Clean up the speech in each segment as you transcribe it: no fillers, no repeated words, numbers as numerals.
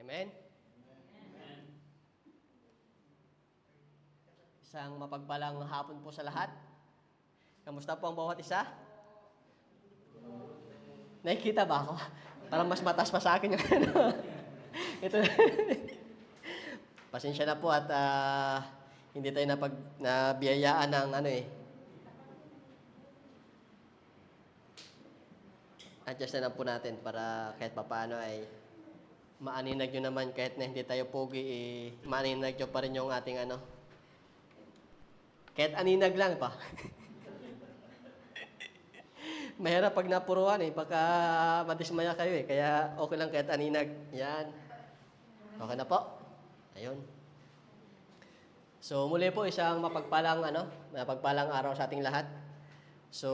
Amen? Isang mapagpalang hapon po sa lahat. Kamusta po ang bawat isa? Nakikita ba ako? Parang mas matas pa sa akin yung ano. Ito. Pasensya na po at hindi tayo nabiyayaan ng adjust na lang po natin para kahit papaano ay maaninag nyo naman kahit na hindi tayo pogi, maaninag nyo pa rin yung ating kahit aninag lang pa. Mahirap pag napuruan baka madismaya kayo kaya okay lang kahit aninag. Yan. Okay na po. Ayun. So muli po isang mapagpalang araw sa ating lahat. So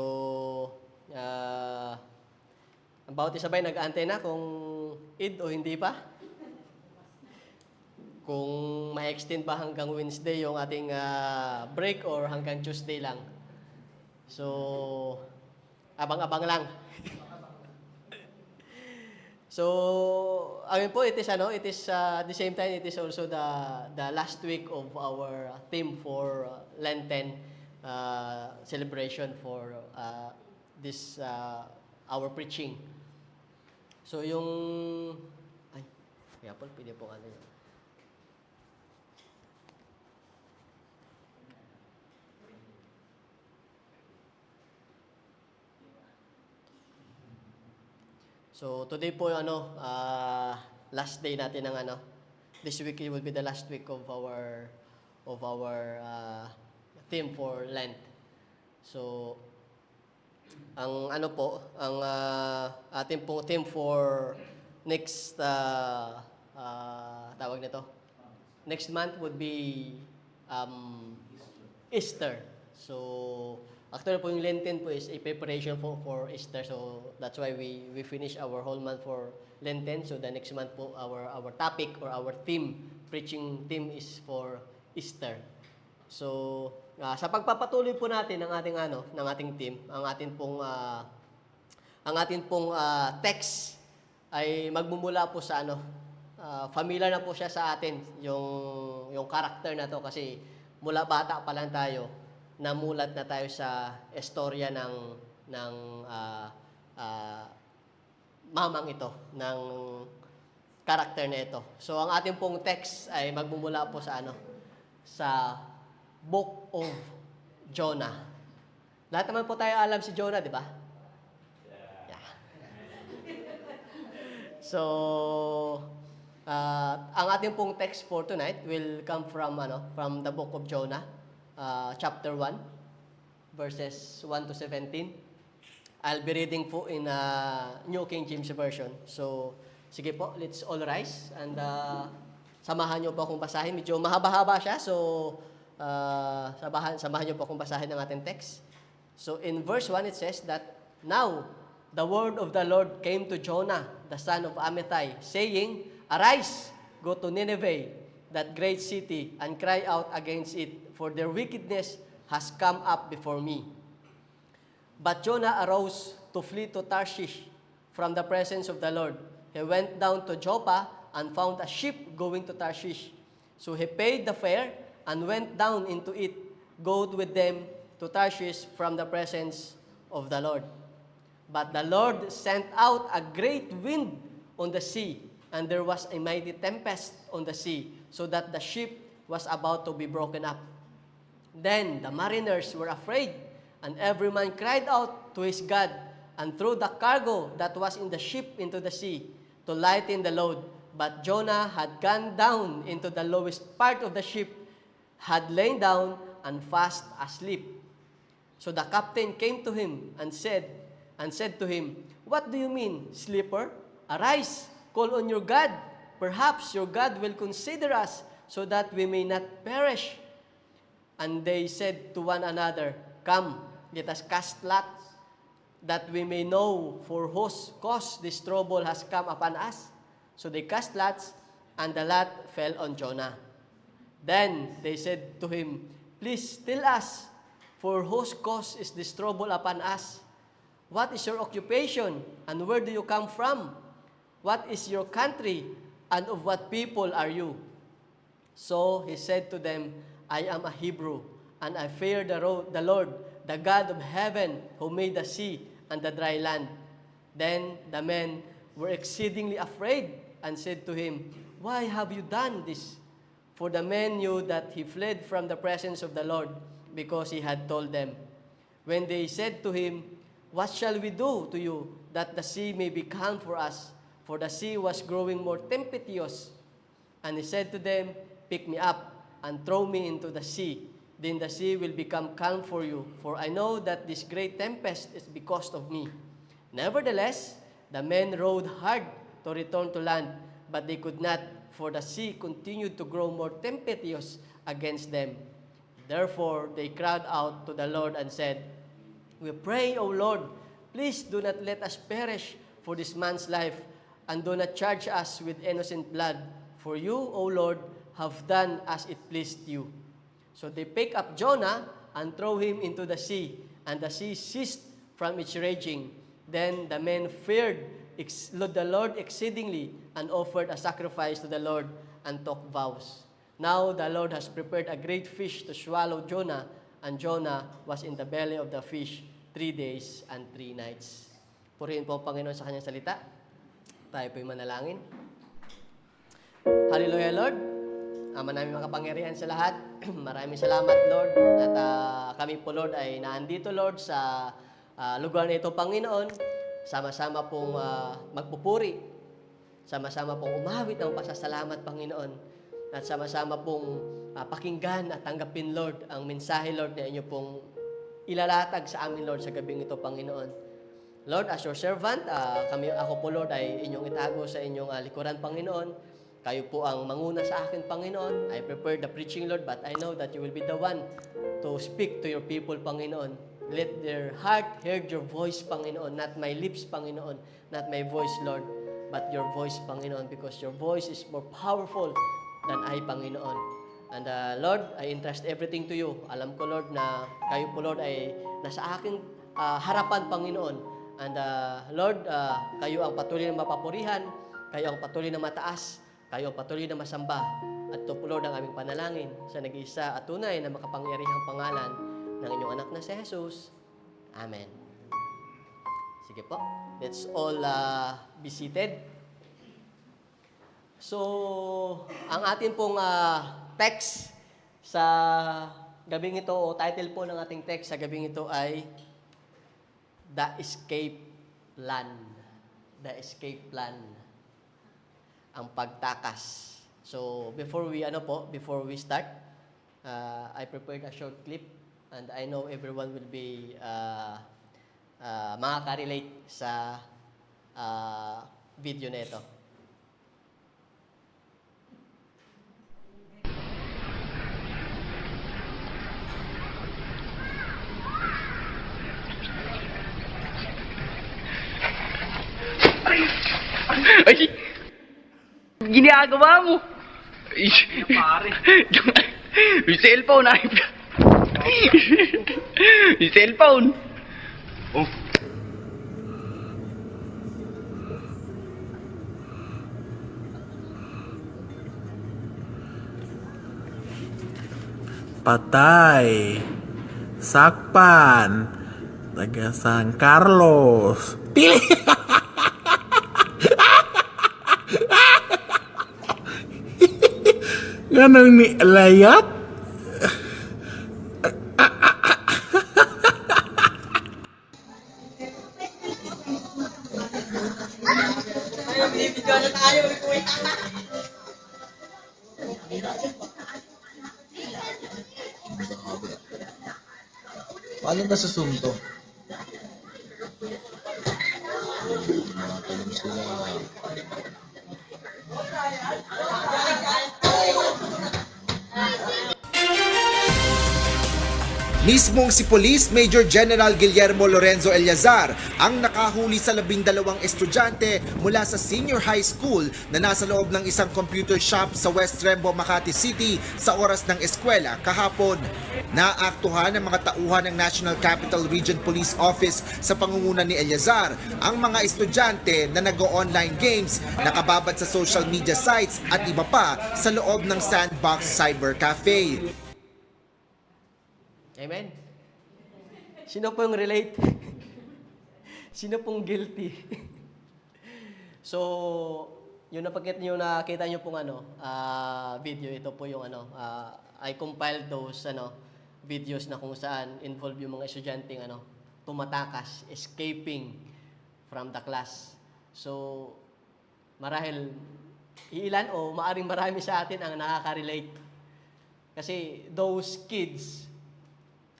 ang bawat isa ba'y nag-aantay na kung Eid o hindi pa? Kung ma-extend ba hanggang Wednesday yung ating break or hanggang Tuesday lang. So, abang-abang lang. So, ayun po, it is at the same time, it is also the last week of our theme for Lenten celebration for this our preaching. So yung kaya po pwede po yun. So today po last day natin ng this week will be the last week of our theme for Lent. So ang ating pong theme for next tawag nito next month would be Easter. So actually po yung Lenten po is a preparation for Easter. So that's why we finish our whole month for Lenten. So the next month po our topic or our preaching theme is for Easter. So sa pagpapatuloy po natin ng ating team, ang ating pong text ay magmumula po sa familiar na po siya sa atin yung character na to kasi mula bata pa lang tayo namulat na tayo sa istorya ng mamang ito, ng character na ito. So ang ating pong text ay magmumula po sa Book of Jonah. Lahat naman po tayo alam si Jonah, di ba? Yeah. So, ang ating pong text for tonight will come from the Book of Jonah, chapter 1, verses 1 to 17. I'll be reading po in New King James Version. So, sige po, let's all rise and samahan niyo po akong basahin. Medyo mahaba-haba siya, so samahan niyo po akong basahin ng ating text. So in verse 1 it says that, "Now the word of the Lord came to Jonah, the son of Amittai, saying, Arise, go to Nineveh, that great city, and cry out against it, for their wickedness has come up before me." But Jonah arose to flee to Tarshish from the presence of the Lord. He went down to Joppa and found a ship going to Tarshish. So he paid the fare and went down into it, going with them to Tarshish from the presence of the Lord. But the Lord sent out a great wind on the sea, and there was a mighty tempest on the sea, so that the ship was about to be broken up. Then the mariners were afraid, and every man cried out to his God, and threw the cargo that was in the ship into the sea, to lighten the load. But Jonah had gone down into the lowest part of the ship, had lain down and fast asleep. So the captain came to him and said to him, "What do you mean, sleeper? Arise, call on your God. Perhaps your God will consider us, so that we may not perish." And they said to one another, "Come, let us cast lots, that we may know for whose cause this trouble has come upon us." So they cast lots, and the lot fell on Jonah. Then they said to him, "Please tell us, for whose cause is this trouble upon us? What is your occupation, and where do you come from? What is your country, and of what people are you? So he said to them, I am a Hebrew, and I fear the Lord, the God of heaven, who made the sea and the dry land. Then the men were exceedingly afraid and said to him, Why have you done this? For the men knew that he fled from the presence of the Lord, because he had told them. When they said to him, What shall we do to you, that the sea may be calm for us? For the sea was growing more tempestuous. And he said to them, Pick me up and throw me into the sea. Then the sea will become calm for you, for I know that this great tempest is because of me. Nevertheless, the men rowed hard to return to land, but they could not, for the sea continued to grow more tempestuous against them. Therefore, they cried out to the Lord and said, We pray, O Lord, please do not let us perish for this man's life, and do not charge us with innocent blood. For you, O Lord, have done as it pleased you. So they picked up Jonah and threw him into the sea, and the sea ceased from its raging. Then the men feared the Lord exceedingly, and offered a sacrifice to the Lord, and took vows. Now the Lord has prepared a great fish to swallow Jonah, and Jonah was in the belly of the fish 3 days and 3 nights. Purihin po ang Panginoon sa kanyang salita. Tayo po'y manalangin. Hallelujah, Lord. Ama namin makapangyarihan sa lahat. Maraming salamat, Lord. At kami po, Lord, ay naandito, Lord, sa lugar na ito, Panginoon. Sama-sama pong magpupuri. Sama-sama pong umawit ng pasasalamat, Panginoon. At sama-sama pong pakinggan at tanggapin, Lord, ang mensahe, Lord, na inyo pong ilalatag sa amin, Lord, sa gabing ito, Panginoon. Lord, as your servant, ako po, Lord, ay inyong itago sa inyong likuran, Panginoon. Kayo po ang manguna sa akin, Panginoon. I prepared the preaching, Lord, but I know that you will be the one to speak to your people, Panginoon. Let their heart hear your voice, Panginoon. Not my lips, Panginoon. Not my voice, Lord, but your voice, Panginoon, because your voice is more powerful than I, Panginoon. And Lord, I entrust everything to you. Alam ko, Lord, na kayo po, Lord, ay nasa aking harapan, Panginoon. And Lord, kayo ang patuloy na mapapurihan, kayo ang patuloy na mataas, kayo ang patuloy na masamba. At ito po, Lord, ang aming panalangin sa nag-iisa at tunay na makapangyarihang pangalan ng inyong anak na si Jesus. Amen. Sige po. Let's all be seated. So, ang atin pong text sa gabing ito, o title po ng ating text sa gabing ito ay The Escape Plan. The Escape Plan. Ang pagtakas. So, before we start, I prepared a short clip, and I know everyone will be makaka-relate sa video na ito. Ay! Ginagawa mo! Pare. Yung cellphone, ay! Yung cellphone! Oh! Patay. Sakpan. Taga San Carlos. Pili. Ganang ni layat. Paano nasusunto? Mismong si Police Major General Guillermo Lorenzo Eliazar ang nakahuli sa 12 estudyante mula sa senior high school na nasa loob ng isang computer shop sa West Rembo, Makati City sa oras ng eskwela kahapon. Naaktuhan ng mga tauhan ng National Capital Region Police Office sa pangunguna ni Eliazar ang mga estudyante na nag-online games, nakababad sa social media sites at iba pa sa loob ng Sandbox Cyber Cafe. Amen? Sino pong relate? Sino pong guilty? So, yung nakita nyo pong video, ito po yung I compiled those videos na kung saan involved yung mga estudyanteng tumatakas, escaping from the class. So, marahil iilan o maaring marami sa atin ang nakaka-relate. Kasi those kids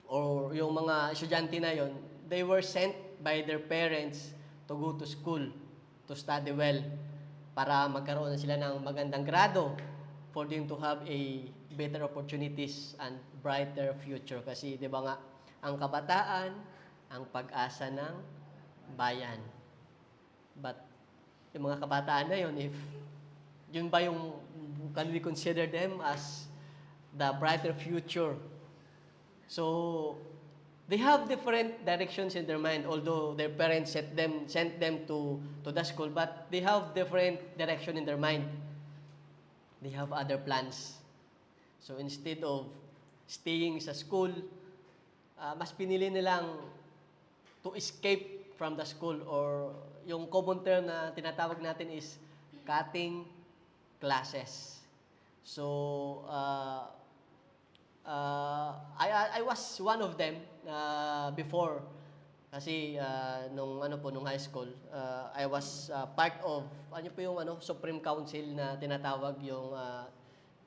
or yung mga estudyante na yon, they were sent by their parents to go to school, to study well, para magkaroon na sila ng magandang grado for them to have a better opportunities and brighter future. Kasi di ba nga, ang kabataan, ang pag-asa ng bayan. But yung mga kabataan na yon, if yun ba yung, can we consider them as the brighter future? So, they have different directions in their mind, although their parents sent them to the school, but they have different direction in their mind. They have other plans. So, instead of staying sa school, mas pinili nilang to escape from the school, or yung common term na tinatawag natin is cutting classes. So, I was one of them before, kasi nung high school, I was part of yung Supreme Council na tinatawag, yung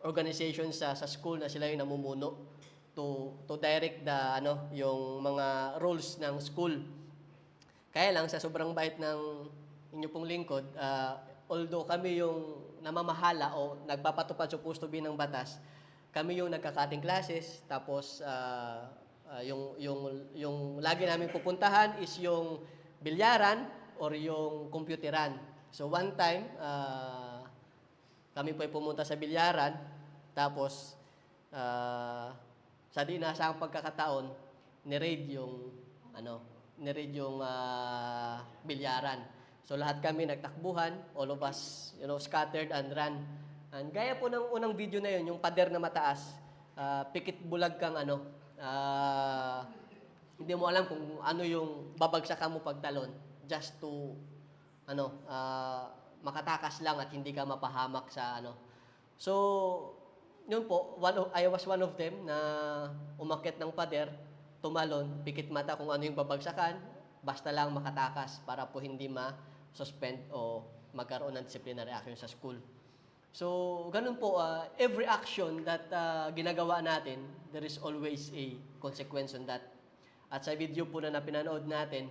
organization sa school na sila yung namumuno to direct yung mga rules ng school. Kaya lang sa sobrang bait ng inyo pong lingkod, although kami yung namamahala o nagpapatupad supposed to be ng batas, kami yung nagka-cutting classes, tapos yung lagi namin pupuntahan is yung bilyaran or yung computeran. So one time, kami po ay pumunta sa bilyaran, tapos sa di inaasahang pagkakataon, ni-raid yung bilyaran. So lahat kami nagtakbuhan, all of us, scattered and ran. And gaya po ng unang video na yun, yung pader na mataas, pikit bulag kang hindi mo alam kung ano yung babagsakan mo pagtalon, just to makatakas lang at hindi ka mapahamak sa So, yun po, I was one of them na umakyat ng pader, tumalon, pikit mata kung ano yung babagsakan, basta lang makatakas para po hindi ma-suspend o magkaroon ng disciplinary action sa school. So, ganun po, every action that ginagawa natin, there is always a consequence on that. At sa video po na pinanood natin,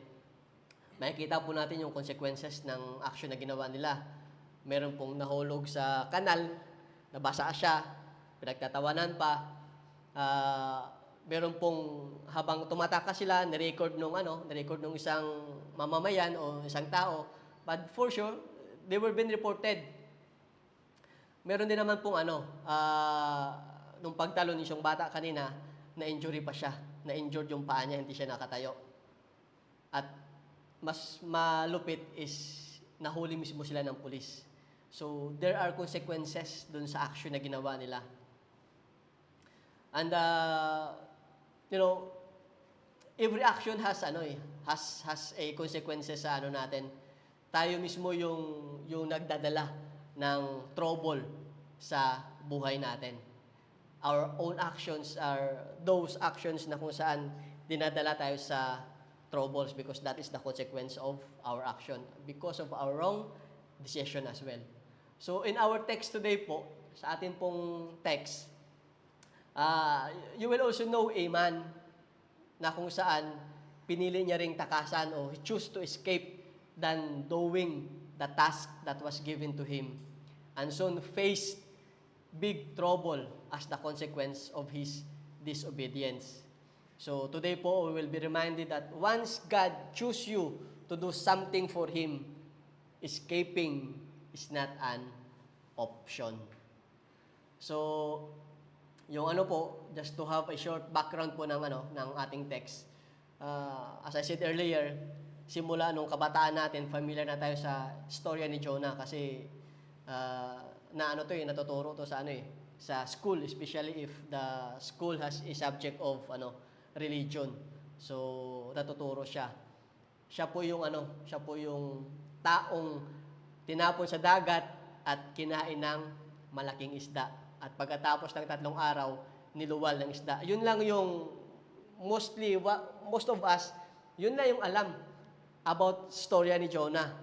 makikita po natin yung consequences ng action na ginawa nila. Meron pong nahulog sa kanal, nabasa siya, pinagtatawanan pa. Meron pong habang tumatakas sila, nirecord nung isang mamamayan o isang tao. But for sure, they were being reported. Meron din naman pong nung pagtalon yung bata kanina, na-injury pa siya. Na-injured yung paa niya, hindi siya nakatayo. At mas malupit is nahuli mismo sila ng pulis. So, there are consequences dun sa action na ginawa nila. And, every action has a consequences sa natin. Tayo mismo yung nagdadala ng trouble sa buhay natin. Our own actions are those actions na kung saan dinadala tayo sa troubles because that is the consequence of our action, because of our wrong decision as well. So in our text today po, sa atin pong text, you will also know a man na kung saan pinili niya ring takasan o choose to escape than doing the task that was given to him, and soon faced big trouble as the consequence of his disobedience. So today po, we will be reminded that once God choose you to do something for Him, escaping is not an option. So, yung ano po, just to have a short background po ng ating text. As I said earlier, simula nung kabataan natin, familiar na tayo sa storya ni Jonah kasi natuturo to sa sa school, especially if the school has a subject of religion. So natuturo siya. Siya po yung taong tinapon sa dagat at kinain ng malaking isda. At pagkatapos ng 3 araw, niluwal ng isda. Yun lang yung most of us, yun lang yung alam about storya ni Jonah.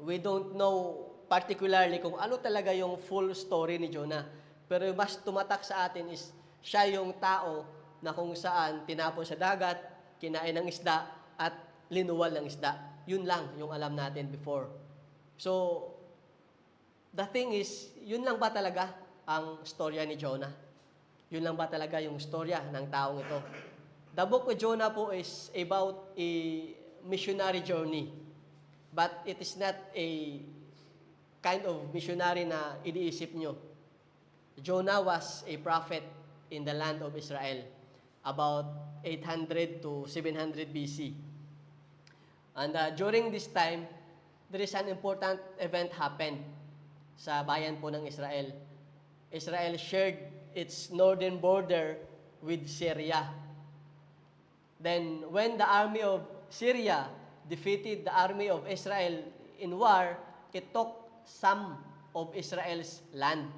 We don't know particularly kung ano talaga yung full story ni Jonah. Pero mas tumatak sa atin is siya yung tao na kung saan tinapon sa dagat, kinain ng isda, at linuwal ng isda. Yun lang yung alam natin before. So, the thing is, yun lang ba talaga ang storya ni Jonah? Yun lang ba talaga yung storya ng taong ito? The book of Jonah po is about a missionary journey. But it is not a kind of missionary na iniisip nyo. Jonah was a prophet in the land of Israel about 800 to 700 BC. And during this time, there is an important event happened sa bayan po ng Israel. Israel shared its northern border with Syria. Then, when the army of Syria defeated the army of Israel in war, it took some of Israel's land.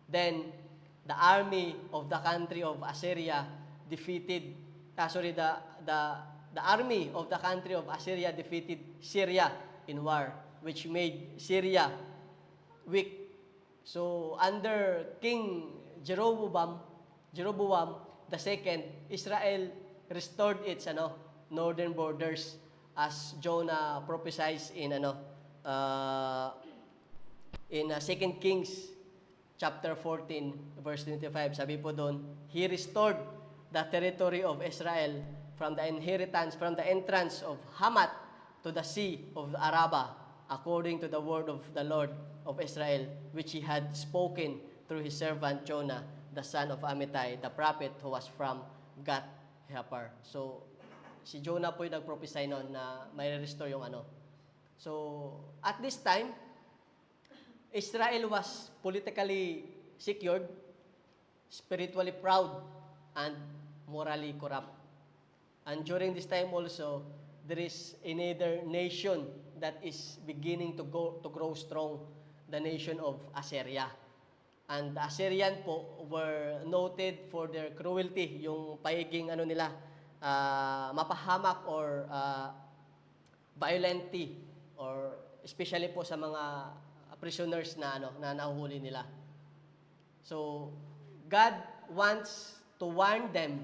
Then, the army of the country of Assyria defeated, the army of the country of Assyria defeated Syria in war, which made Syria weak. So, under King Jeroboam II, Israel restored its northern borders as Jonah prophesies in 2 Kings chapter 14 verse 25. Sabi po doon, He restored the territory of Israel from the entrance of Hamath to the sea of the Arabah, according to the word of the Lord of Israel, which He had spoken through His servant Jonah, the son of Amittai, the prophet who was from Gath-hepher. So, si Jonah po yung nag-prophesy noon na may restore yung So, at this time, Israel was politically secured, spiritually proud, and morally corrupt. And during this time also, there is another nation that is beginning to grow strong, the nation of Assyria. And the Assyrian po were noted for their cruelty, yung pagiging mapahamak or violently, or especially po sa mga prisoners na nahuhuli nila. So God wants to warn them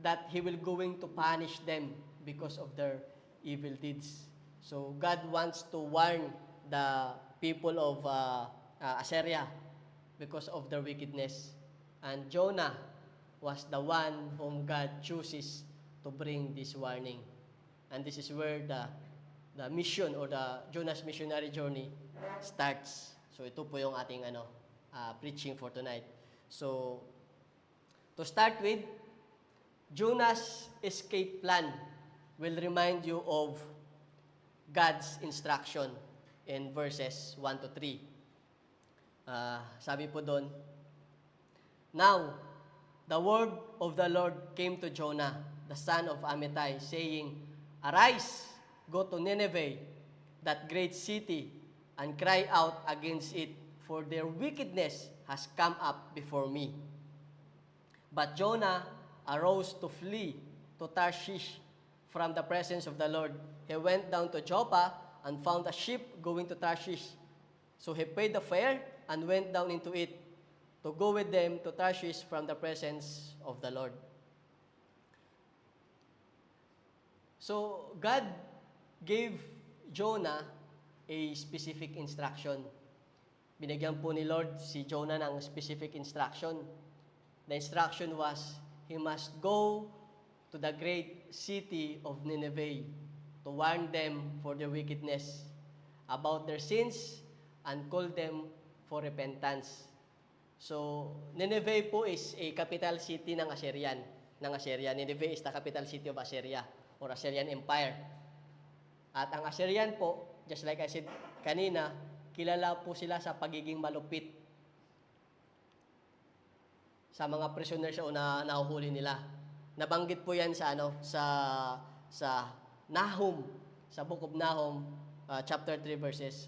that He will going to punish them because of their evil deeds. So God wants to warn the people of Assyria because of their wickedness. And Jonah was the one whom God chooses to bring this warning. And this is where the mission or the Jonah's missionary journey starts. So ito po yung ating preaching for tonight. So to start with, Jonah's escape plan will remind you of God's instruction in verses 1 to 3. Sabi po doon, Now, the word of the Lord came to Jonah, the son of Amittai, saying, Arise, go to Nineveh, that great city, and cry out against it, for their wickedness has come up before me. But Jonah arose to flee to Tarshish from the presence of the Lord. He went down to Joppa and found a ship going to Tarshish. So he paid the fare and went down into it to go with them to Tarshish from the presence of the Lord. So God gave Jonah a specific instruction. Binigyan po ni Lord si Jonah ng specific instruction. The instruction was, he must go to the great city of Nineveh to warn them for their wickedness about their sins and call them for repentance. So, Nineveh po is a capital city ng Assyrian. Nineveh is the capital city of Assyria or Assyrian Empire. At ang Assyrian po, just like I said kanina, kilala po sila sa pagiging malupit sa mga prisoners o na nahuhuli nila. Nabanggit po yan sa Nahum, sa Book of Nahum, chapter 3 verses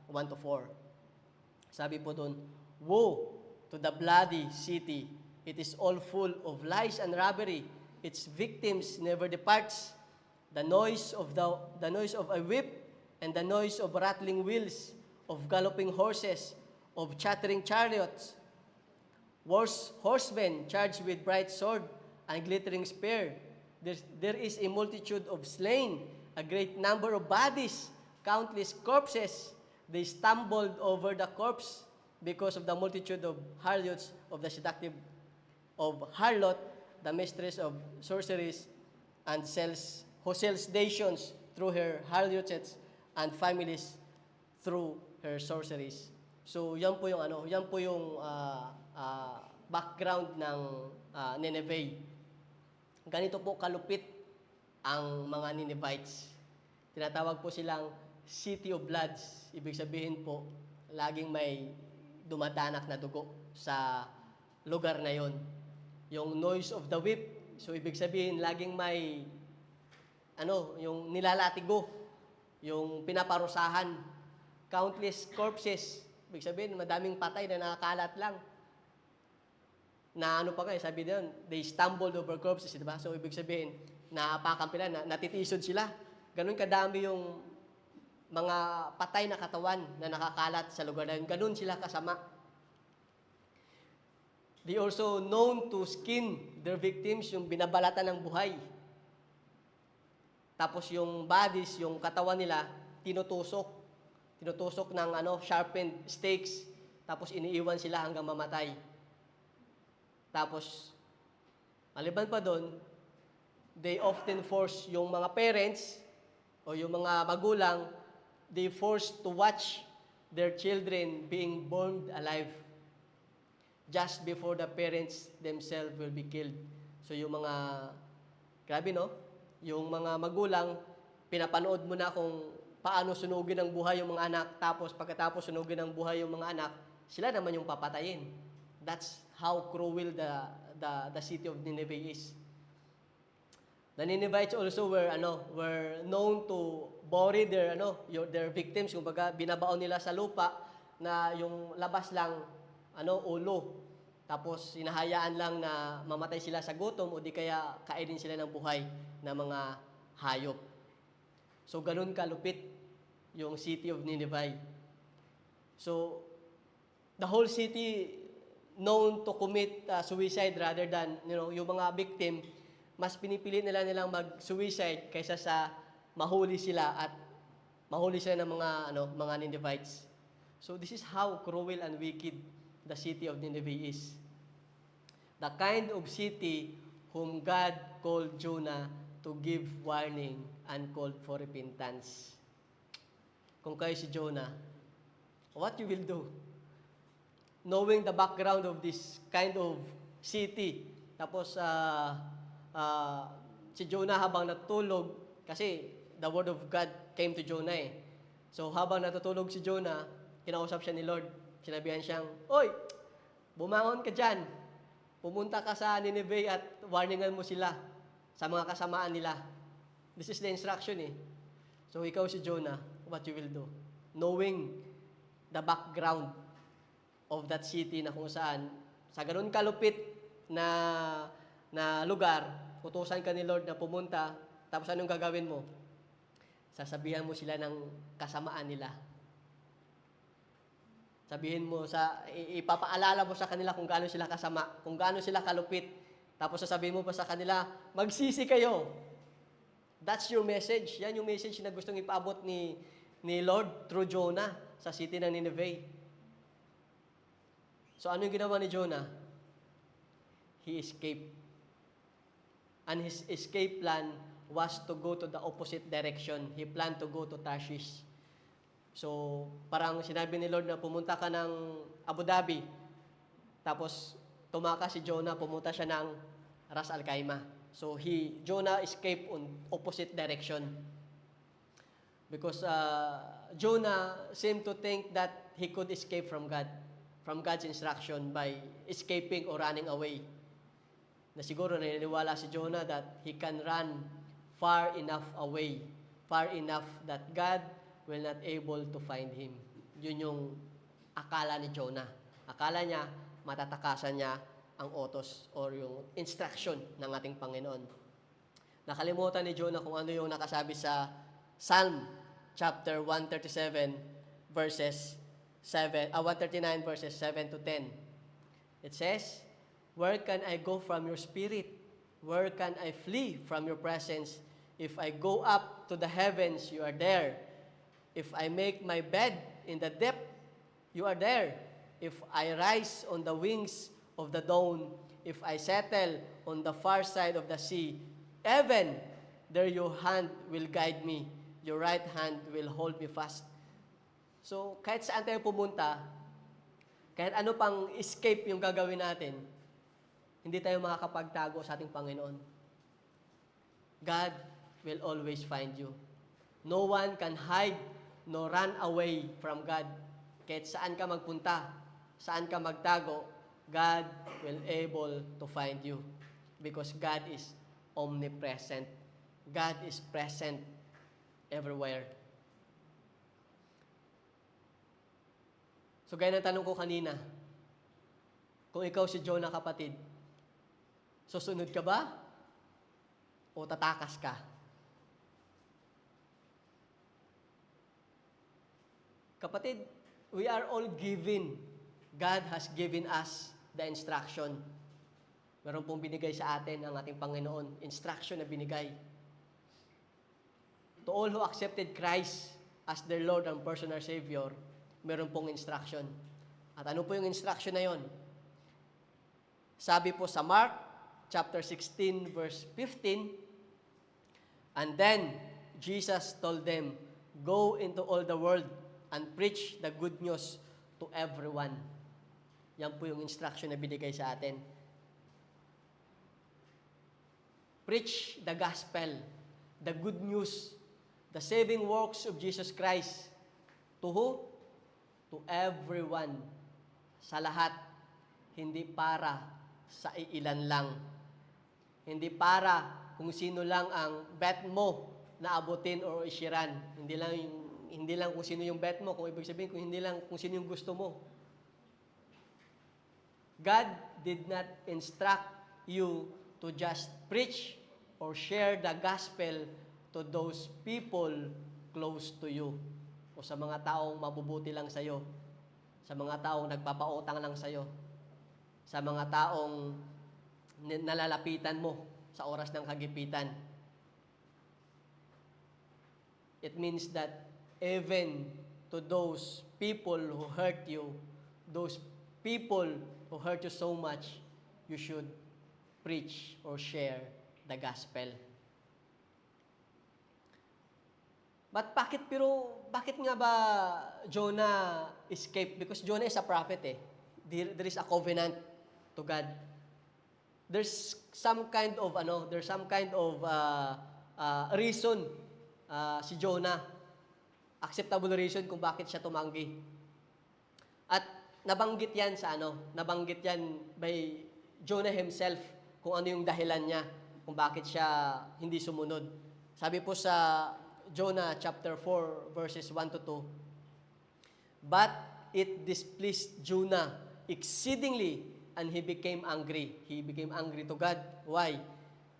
1 to 4. Sabi po doon, "Woe to the bloody city, it is all full of lies and robbery. Its victims never departs. The noise of a whip and the noise of rattling wheels, of galloping horses, of chattering chariots, horsemen charged with bright sword and glittering spear. There is a multitude of slain, a great number of bodies, countless corpses. They stumbled over the corpse because of the multitude of harlots of the seductive of harlot, the mistress of sorceries, and who sells nations through her harlots and families through her sorceries." So, yan po yung background ng Nineveh. Ganito po kalupit ang mga Ninevites. Tinatawag po silang City of Bloods. Ibig sabihin po, laging may dumadanak na dugo sa lugar na yon. Yung noise of the whip, so ibig sabihin, laging may yung nilalatigo, yung pinaparusahan. Countless corpses, ibig sabihin, madaming patay na nakakalat lang. Na sabi doon, they stumbled over corpses, di ba? So, ibig sabihin, naapakan pila, natitisod sila. Ganun kadami yung mga patay na katawan na nakakalat sa lugar na yun. Ganun sila kasama. They also known to skin their victims, yung binabalatan ng buhay. Tapos yung bodies, yung katawan nila, tinutusok ng sharpened stakes. Tapos iniiwan sila hanggang mamatay. Tapos, maliban pa doon, they often force yung mga parents o yung mga magulang, they force to watch their children being burned alive just before the parents themselves will be killed. So yung mga, grabe no? Yung mga magulang, pinapanood mo na kung paano sunugin ang buhay yung mga anak, tapos pagkatapos sunugin ang buhay yung mga anak, sila naman yung papatayin. That's how cruel the city of Nineveh is. The Ninevites also were known to bury their victims, kumbaga binabaon nila sa lupa na yung labas lang ulo. Tapos hinahayaan lang na mamatay sila sa gutom o di kaya kainin sila ng buhay na mga hayop. So ganun kalupit yung city of Nineveh. So the whole city known to commit suicide rather than yung mga victim, mas pinipili nilang mag-suicide kaysa sa mahuli sila ng mga Ninevites. So this is how cruel and wicked the city of Nineveh is. The kind of city whom God called Jonah to give warning and called for repentance. Kung kayo si Jonah, what you will do? Knowing the background of this kind of city. Tapos, si Jonah habang natutulog, kasi the word of God came to Jonah eh. So, habang natutulog si Jonah, kinausap siya ni Lord. Sinabihan siyang, "Oy, bumangon ka dyan. Pumunta ka sa Nineveh at warningan mo sila sa mga kasamaan nila." This is the instruction eh. So, ikaw si Jonah, what you will do? Knowing the background of that city na kung saan, sa ganun kalupit na lugar, utusan ka ni Lord na pumunta, tapos anong gagawin mo? Sasabihan mo sila ng kasamaan nila. Sabihin mo, ipapaalala mo sa kanila kung gaano sila kasama, kung gaano sila kalupit. Tapos sasabihin mo pa sa kanila, magsisi kayo. That's your message. Yan yung message na gustong ipaabot ni Lord through Jonah sa city ng Nineveh. So ano yung ginawa ni Jonah? He escaped. And his escape plan was to go to the opposite direction. He planned to go to Tarshish. So, parang sinabi ni Lord na pumunta ka ng Abu Dhabi. Tapos, tumakas si Jonah, pumunta siya ng Ras Al Khaimah. So, Jonah escaped on opposite direction. Because Jonah seemed to think that he could escape from God's instruction by escaping or running away. Na siguro naniniwala si Jonah that he can run far enough away, far enough that God will not able to find him. Yun yung akala ni Jonah. Akala niya, matatakasan niya ang utos or yung instruction ng ating Panginoon. Nakalimutan ni Jonah kung ano yung nakasabi sa Psalm chapter 139 verses 7 to 10. It says, "Where can I go from your spirit? Where can I flee from your presence? If I go up to the heavens, you are there. If I make my bed in the depth, you are there. If I rise on the wings of the dawn, if I settle on the far side of the sea, even there your hand will guide me, your right hand will hold me fast." So, kahit saan tayo pumunta, kahit ano pang escape yung gagawin natin, hindi tayo makakapagtago sa ating Panginoon. God will always find you. No one can hide nor run away from God. Kahit saan ka magpunta, saan ka magtago, God will able to find you. Because God is omnipresent. God is present everywhere. So, gaya ng tanong ko kanina, kung ikaw si Jonah, kapatid, susunod ka ba? O tatakas ka? Kapatid, we are all given. God has given us the instruction. Meron pong binigay sa atin ang ating Panginoon. Instruction na binigay. To all who accepted Christ as their Lord and personal Savior, meron pong instruction. At ano po yung instruction na yon? Sabi po sa Mark chapter 16 verse 15, "And then Jesus told them, go into all the world and preach the good news to everyone." Yan po yung instruction na binigay sa atin. Preach the gospel, the good news, the saving works of Jesus Christ. To who? To everyone. Sa lahat. Hindi para sa iilan lang. Hindi para kung sino lang ang bet mo na abutin o isiran. Hindi lang kung sino yung bet mo, kung ibig sabihin hindi lang kung sino yung gusto mo. God did not instruct you to just preach or share the gospel to those people close to you o sa mga taong mabubuti lang sa'yo, sa mga taong nagpapautang lang sa'yo, sa mga taong nalalapitan mo sa oras ng kagipitan. It means that even to those people who hurt you, those people who hurt you so much, you should preach or share the gospel. But bakit nga ba Jonah escaped? Because Jonah is a prophet eh. There is a covenant to God. There's some kind of reason si Jonah, acceptable reason kung bakit siya tumanggi. At nabanggit yan by Jonah himself kung ano yung dahilan niya kung bakit siya hindi sumunod. Sabi po sa Jonah chapter 4 verses 1 to 2, "But it displeased Jonah exceedingly, and he became angry." He became angry to God. Why?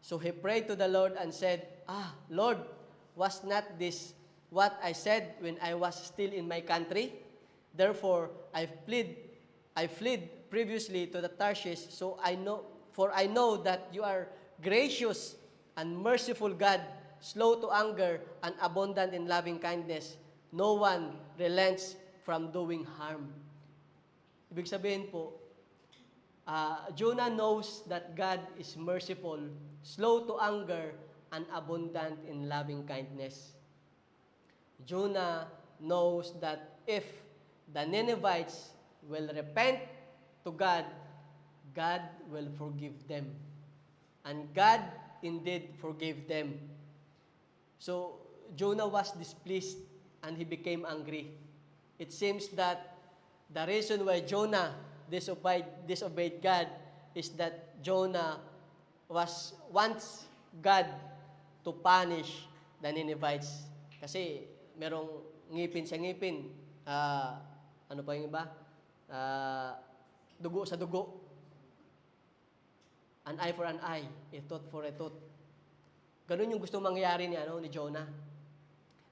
"So he prayed to the Lord and said, Lord, was not this what I said when I was still in my country? Therefore I fled previously to the Tarshish, for I know that you are gracious and merciful God, slow to anger and abundant in loving kindness. No one relents from doing harm." Ibig sabihin po, Jonah knows that God is merciful, slow to anger, and abundant in loving kindness. Jonah knows that if the Ninevites will repent to God, God will forgive them. And God indeed forgave them. So Jonah was displeased and he became angry. It seems that the reason why Jonah disobeyed God is that Jonah wants God to punish the Ninevites. Kasi merong ngipin sa ngipin, ano pa yung iba? Dugo sa dugo. An eye for an eye, a tooth for a tooth. Ganun yung gusto mangyari ni Jonah.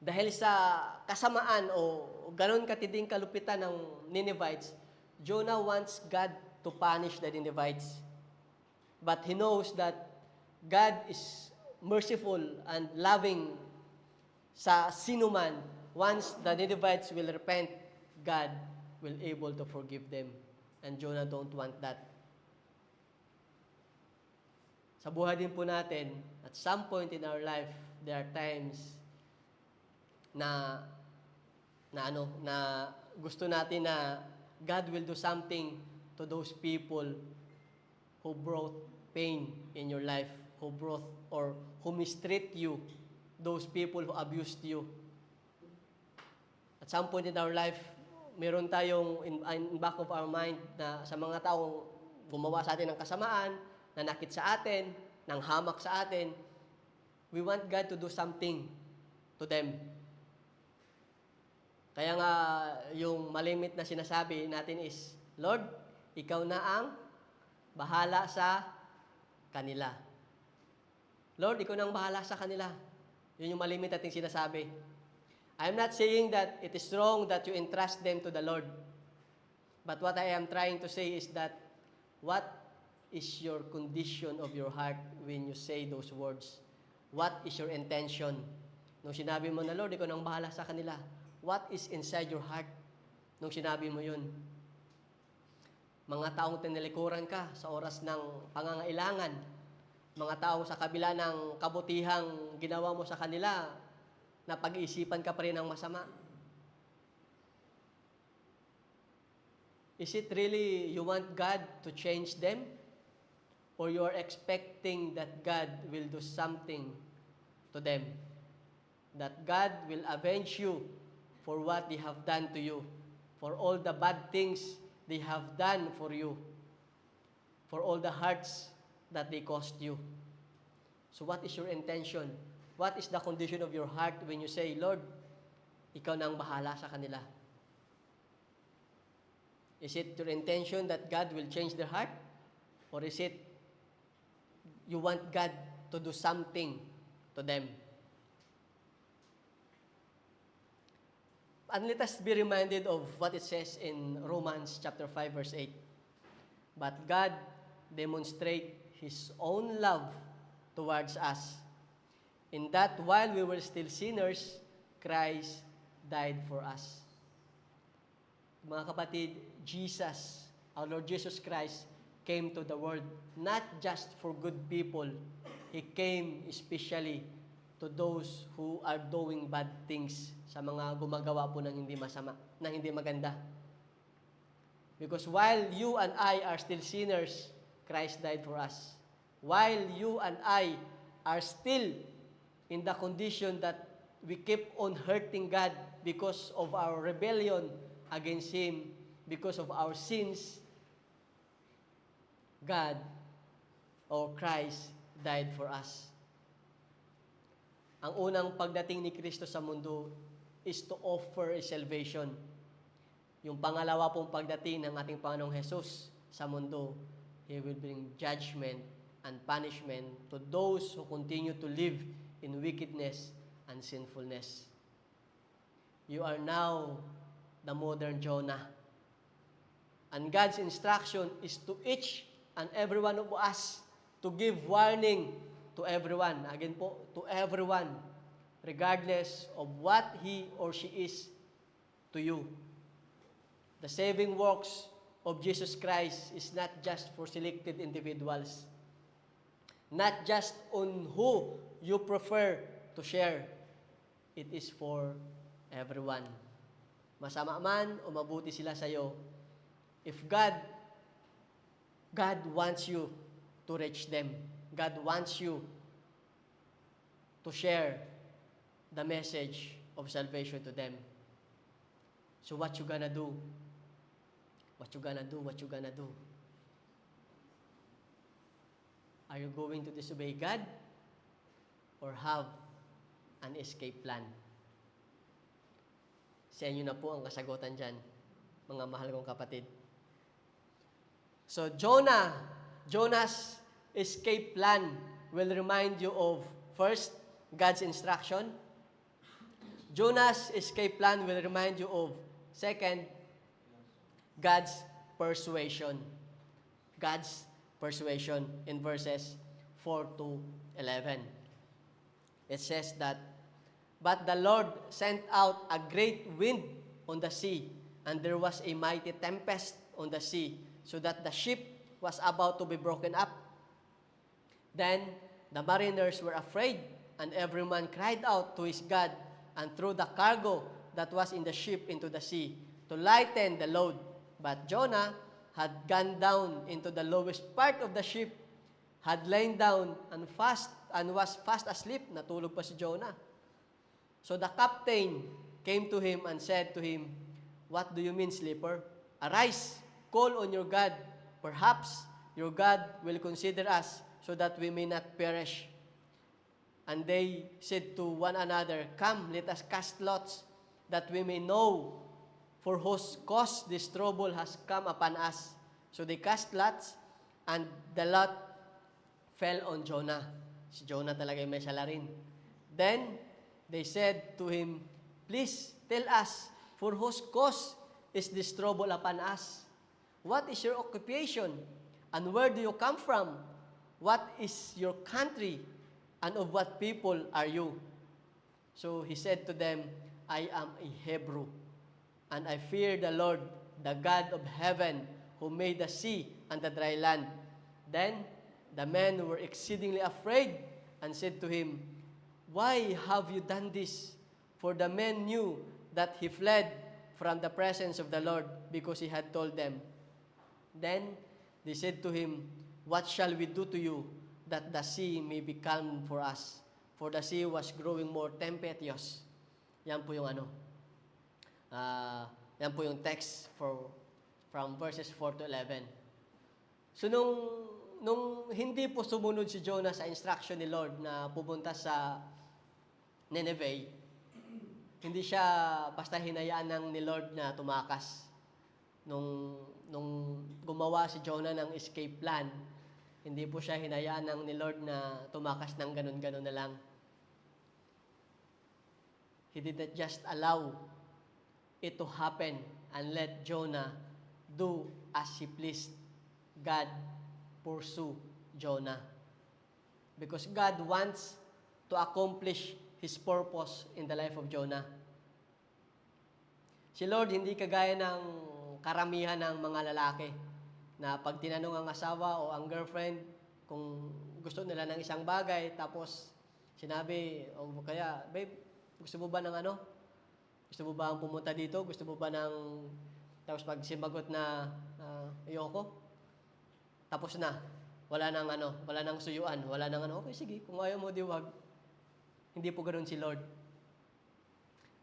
Dahil sa kasamaan o ganun katinding kalupitan ng Ninevites, Jonah wants God to punish the Ninevites. But he knows that God is merciful and loving sa sinuman. Once the Ninevites will repent, God will able to forgive them. And Jonah don't want that. Sa buhay din po natin, at some point in our life, there are times na gusto natin na God will do something to those people who brought pain in your life, who brought or who mistreat you, those people who abused you. At some point in our life, meron tayong in back of our mind na sa mga taong gumawa sa atin ng kasamaan, nanakit sa atin, nang hamak sa atin, we want God to do something to them. Kaya nga, yung malimit na sinasabi natin is, Lord, ikaw na ang bahala sa kanila. Lord, ikaw na ang bahala sa kanila. Yun yung malimit nating sinasabi. I'm not saying that it is wrong that you entrust them to the Lord. But what I am trying to say is that, what is your condition of your heart when you say those words? What is your intention? Nung sinabi mo na, Lord, ikaw na ang bahala sa kanila. What is inside your heart nung sinabi mo yun? Mga taong tinilikuran ka sa oras ng pangangailangan, mga taong sa kabila ng kabutihang ginawa mo sa kanila, na pag-iisipan ka pa rin ng masama. Is it really you want God to change them? Or you are expecting that God will do something to them? That God will avenge you for what they have done to you, for all the bad things they have done for you, for all the hurts that they caused you. So what is your intention? What is the condition of your heart when you say, Lord, ikaw na ang bahala sa kanila? Is it your intention that God will change their heart? Or is it you want God to do something to them? And let us be reminded of what it says in Romans chapter 5, verse 8. But God demonstrate His own love towards us, in that while we were still sinners, Christ died for us. Mga kapatid, Jesus, our Lord Jesus Christ, came to the world not just for good people. He came especially to those who are doing bad things, sa mga gumagawa po ng hindi masama, ng hindi maganda. Because while you and I are still sinners, Christ died for us. While you and I are still in the condition that we keep on hurting God because of our rebellion against Him, because of our sins, God or Christ died for us. Ang unang pagdating ni Kristo sa mundo is to offer a salvation. Yung pangalawa pong pagdating ng ating Panginoong Jesus sa mundo, He will bring judgment and punishment to those who continue to live in wickedness and sinfulness. You are now the modern Jonah. And God's instruction is to each and every one of us to give warning to everyone. Again po, to everyone, regardless of what he or she is to you. The saving works of Jesus Christ is not just for selected individuals, not just on who you prefer to share. It is for everyone. Masama man o mabuti sila sa iyo, if God wants you to reach them. God wants you to share the message of salvation to them. So what you gonna do? What you gonna do? What you gonna do? Are you going to disobey God or have an escape plan? Sa inyo na po ang kasagutan dyan, mga mahal kong kapatid. So Jonah's escape plan will remind you of, first, God's instruction. Jonah's escape plan will remind you of, second, God's persuasion. God's persuasion in verses 4 to 11. It says that, "But the Lord sent out a great wind on the sea, and there was a mighty tempest on the sea, so that the ship was about to be broken up. Then the mariners were afraid, and every man cried out to his God, and threw the cargo that was in the ship into the sea, to lighten the load. But Jonah had gone down into the lowest part of the ship, had lain down and was fast asleep." Natulog pa si Jonah. "So the captain came to him and said to him, 'What do you mean, sleeper? Arise, call on your God. Perhaps your God will consider us, so that we may not perish.' And they said to one another, 'Come, let us cast lots, that we may know for whose cause this trouble has come upon us.' So they cast lots, and the lot fell on Jonah." Si Jonah talaga yung may salarin. "Then they said to him, 'Please tell us, for whose cause is this trouble upon us? What is your occupation, and where do you come from? What is your country, and of what people are you?' So he said to them, 'I am a Hebrew, and I fear the Lord, the God of heaven, who made the sea and the dry land.' Then the men were exceedingly afraid, and said to him, 'Why have you done this?' For the men knew that he fled from the presence of the Lord, because he had told them. Then they said to him, 'What shall we do to you, that the sea may be calm for us?' For the sea was growing more tempestuous." Yan po yung yan po yung text from verses 4 to 11. So nung hindi po sumunod si Jonah sa instruction ni Lord na pupunta sa Nineveh, hindi siya basta hinayaan ni Lord na tumakas. Nung gumawa si Jonah ng escape plan, hindi po siya hinayaan ni Lord na tumakas ng ganun-ganun na lang. He did not just allow it to happen and let Jonah do as he pleased. God pursue Jonah. Because God wants to accomplish His purpose in the life of Jonah. Si Lord hindi kagaya ng karamihan ng mga lalaki na pag tinanong ang asawa o ang girlfriend kung gusto nila ng isang bagay, tapos sinabi, o kaya, "Babe, gusto mo ba ng ano? Gusto mo ba ang pumunta dito? Gusto mo ba ng..." Tapos pag simagot na, "Ayoko," tapos na. Wala nang suyuan, wala nang "Okay, sige, kung ayaw mo, di wag." Hindi po ganoon si Lord.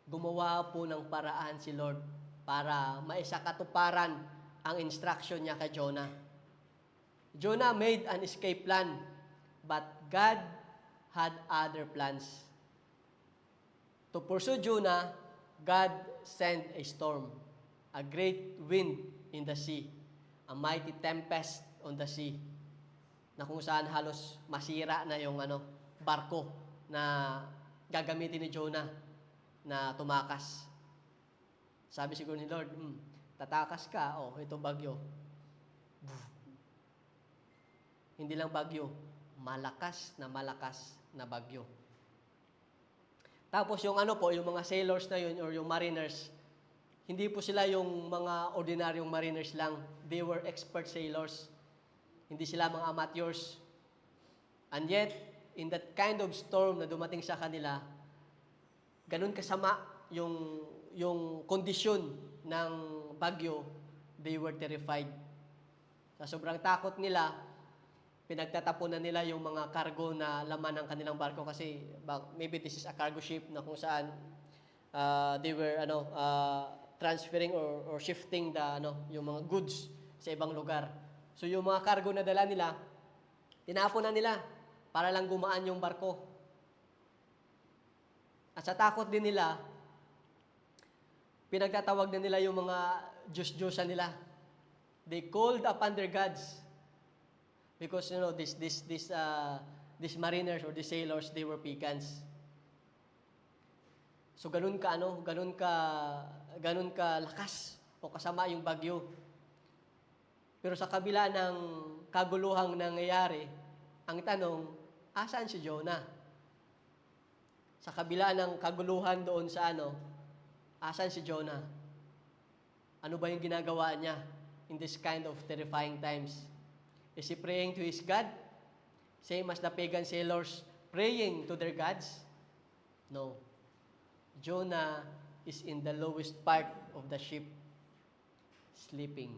Gumawa po ng paraan si Lord para maisakatuparan ang instruction niya kay Jonah. Jonah made an escape plan, but God had other plans. To pursue Jonah, God sent a storm, a great wind in the sea, a mighty tempest on the sea, na kung saan halos masira na yung barko na gagamitin ni Jonah na tumakas. Sabi siguro ni Lord, tatakas ka, ito bagyo. Hindi lang bagyo, malakas na bagyo. Tapos yung yung mga sailors na yun or yung mariners, hindi po sila yung mga ordinaryong mariners lang. They were expert sailors. Hindi sila mga amateurs. And yet, in that kind of storm na dumating sa kanila, ganun kasama yung kondisyon ng bagyo, they were terrified. Sa sobrang takot nila, pinagtatapunan nila yung mga cargo na laman ng kanilang barko kasi maybe this is a cargo ship na kung saan they were transferring or shifting yung mga goods sa ibang lugar. So yung mga cargo na dala nila, tinapon na nila para lang gumaan yung barko. At sa takot din nila, pinagtatawag na nila yung mga Diyos-Diyosan nila. They called upon their gods. Because these mariners or these sailors, they were pagans. So ganun ka lakas o kasama yung bagyo. Pero sa kabila ng kaguluhang nangyayari, ang tanong, asaan si Jonah? Sa kabila ng kaguluhan doon sa asaan si Jonah? Ano ba yung ginagawa niya in this kind of terrifying times? Is he praying to his God? Same as the pagan sailors praying to their gods? No. Jonah is in the lowest part of the ship, sleeping.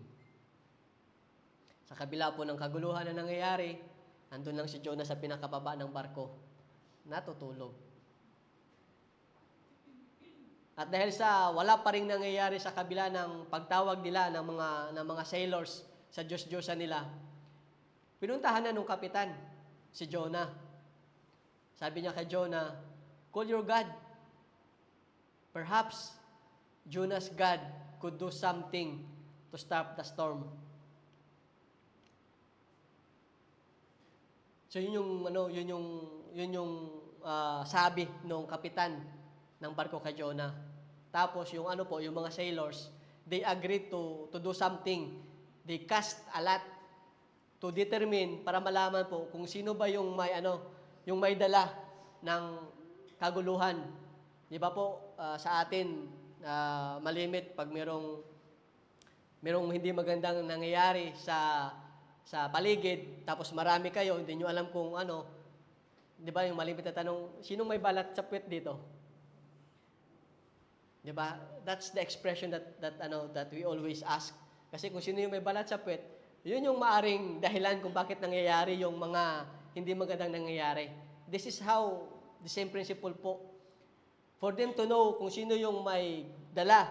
Sa kabila po ng kaguluhan na nangyayari, andun lang si Jonah sa pinakababa ng barko, natutulog. At dahil sa wala pa ring nangyayari sa kabila ng pagtawag nila ng mga sailors sa Diyos-Diyosan nila, pinuntahan na nung kapitan si Jonah. Sabi niya kay Jonah, call your God. Perhaps Jonah's God could do something to stop the storm. So yun yung sabi ng kapitan ng barko kay Jonah. Tapos yung mga sailors, they agreed to do something. They cast a lot to determine para malaman po kung sino ba yung may dala ng kaguluhan. Di ba po sa atin malimit pag merong hindi magandang nangyayari sa paligid, tapos marami kayo, hindi nyo alam kung di ba yung malimit na tanong, sinong may balat sa puwet dito? Di ba? That's the expression that we always ask. Kasi kung sino yung may balat sa puwet, yun yung maaring dahilan kung bakit nangyayari yung mga hindi magandang nangyayari. This is how, the same principle po. For them to know kung sino yung may dala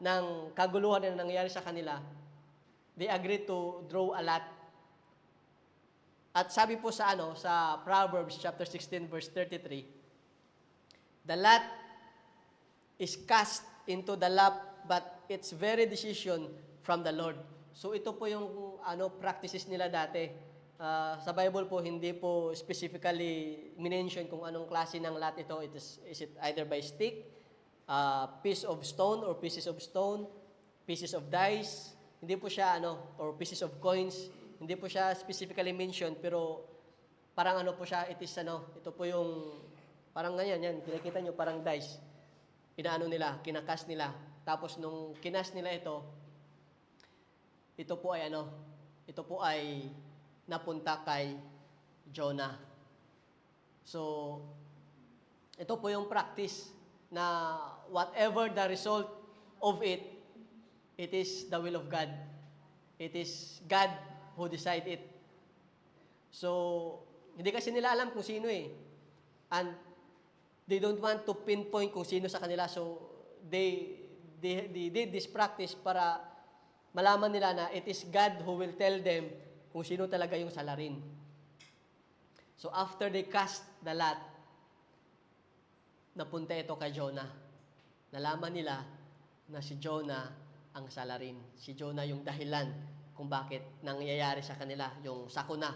ng kaguluhan na nangyayari sa kanila, they agreed to draw a lot. At sabi po sa Proverbs chapter 16 verse 33, the lot is cast into the lap, but its very decision from the Lord. So ito po yung practices nila dati. Sa Bible po hindi po specifically minention kung anong klase ng lot ito. Is it either by stick, piece of stone or pieces of stone, pieces of dice. Hindi po siya or pieces of coins. Hindi po siya specifically mentioned, pero parang po siya, ito po yung parang ganyan, kinakita nyo parang dice. Kinakas nila. Tapos nung kinas nila ito po ay napunta kay Jonah. So, ito po yung practice na whatever the result of it is the will of God. It is God who decide it. So, hindi kasi nila alam kung sino And they don't want to pinpoint kung sino sa kanila. So, they did this practice para malaman nila na it is God who will tell them kung sino talaga yung salarin. So, after they cast the lot, napunta ito kay Jonah. Nalaman nila na si Jonah ang salarin. Si Jonah yung dahilan kung bakit nangyayari sa kanila yung sakuna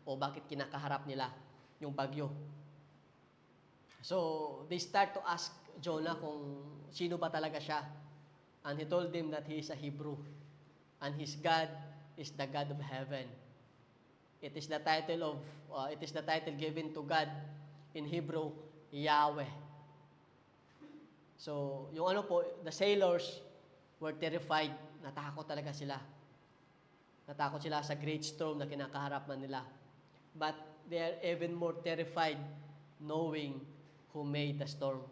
o bakit kinakaharap nila yung bagyo. So, they start to ask Jonah kung sino ba talaga siya. And he told them that he is a Hebrew. And his God is the God of heaven. It is the title given to God in Hebrew, Yahweh. So, yung the sailors, were terrified. Natakot talaga sila. Natakot sila sa great storm na kinakaharap nila. But they are even more terrified knowing who made the storm.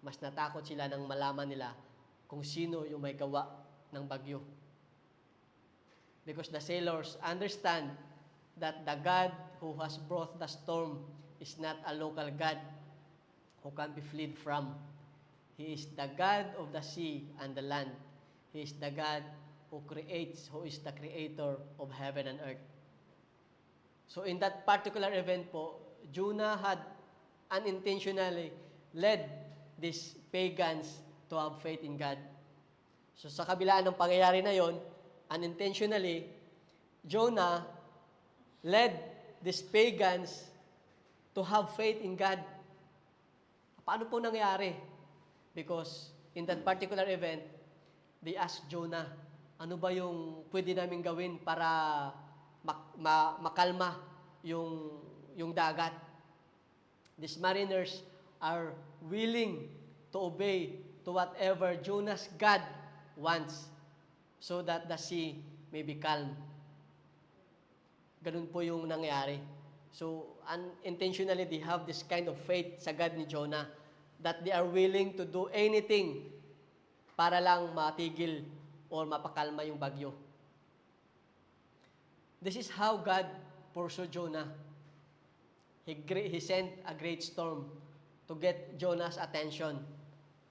Mas natakot sila nang malaman nila kung sino yung may gawa ng bagyo. Because the sailors understand that the God who has brought the storm is not a local God who can be fled from. He is the God of the sea and the land. He is the God who is the creator of heaven and earth. So in that particular event po, Jonah had unintentionally led these pagans to have faith in God. So sa kabila ng pangyayari na yon, unintentionally, Jonah led these pagans to have faith in God. Paano po nangyari? Because in that particular event, they asked Jonah, ano ba yung pwede namin gawin para makalma yung dagat? These mariners are willing to obey to whatever Jonah's God wants so that the sea may be calm. Ganun po yung nangyari. So, unintentionally, they have this kind of faith sa God ni Jonah that they are willing to do anything para lang matigil or mapakalma yung bagyo. This is how God pursued Jonah. He sent a great storm to get Jonah's attention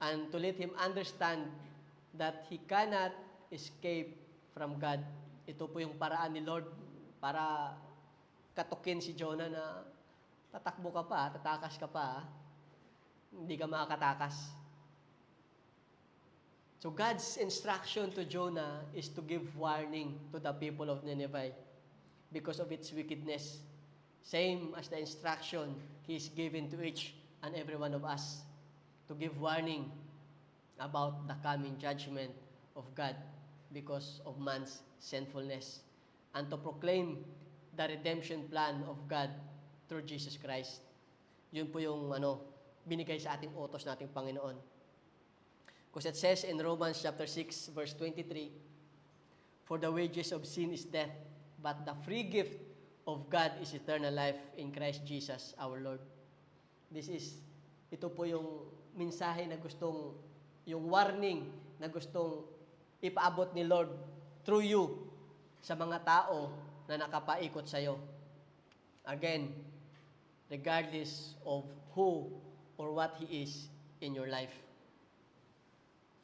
and to let him understand that he cannot escape from God. Ito po yung paraan ni Lord para katukin si Jonah na tatakbo ka pa, tatakas ka pa, hindi ka makakatakas. So God's instruction to Jonah is to give warning to the people of Nineveh because of its wickedness. Same as the instruction He is given to each and every one of us to give warning about the coming judgment of God because of man's sinfulness and to proclaim the redemption plan of God through Jesus Christ. Yun po yung binigay sa ating utos nating Panginoon. Because it says in Romans chapter 6 verse 23, "For the wages of sin is death, but the free gift of God is eternal life in Christ Jesus our Lord." Ito po yung mensahe na yung warning na gustong ipaabot ni Lord through you sa mga tao na nakapaikot sa iyo. Again, regardless of who or what He is in your life.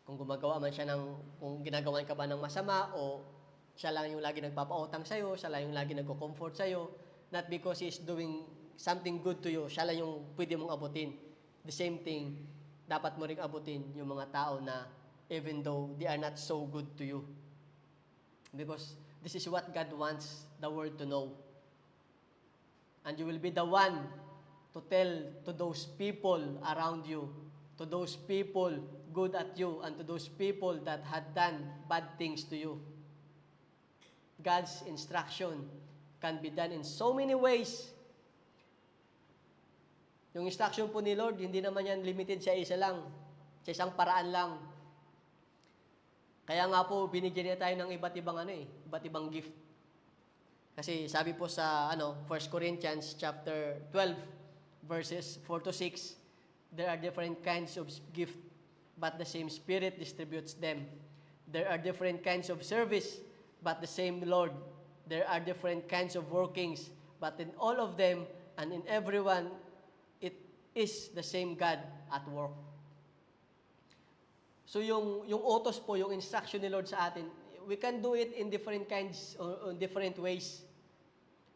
Kung ginagawan ka ba ng masama o siya lang yung lagi nagpapautang sa'yo, siya lang yung lagi nagko-comfort sa'yo, not because He is doing something good to you, siya lang yung pwede mong abutin. The same thing, dapat mo ring abutin yung mga tao na even though they are not so good to you. Because this is what God wants the world to know. And you will be the one to tell to those people around you, to those people good at you, and to those people that had done bad things to you. God's instruction can be done in so many ways. Yung instruction po ni Lord, hindi naman yan limited sa isa lang, sa isang paraan lang. Kaya nga po, binigyan niya tayo ng iba't ibang gift. Kasi sabi po sa 1 Corinthians chapter 12, verses 4 to 6, there are different kinds of gift, but the same Spirit distributes them. There are different kinds of service, but the same Lord. There are different kinds of workings, but in all of them and in everyone, it is the same God at work. So yung utos po, yung instruction ni Lord sa atin, we can do it in different kinds or in different ways.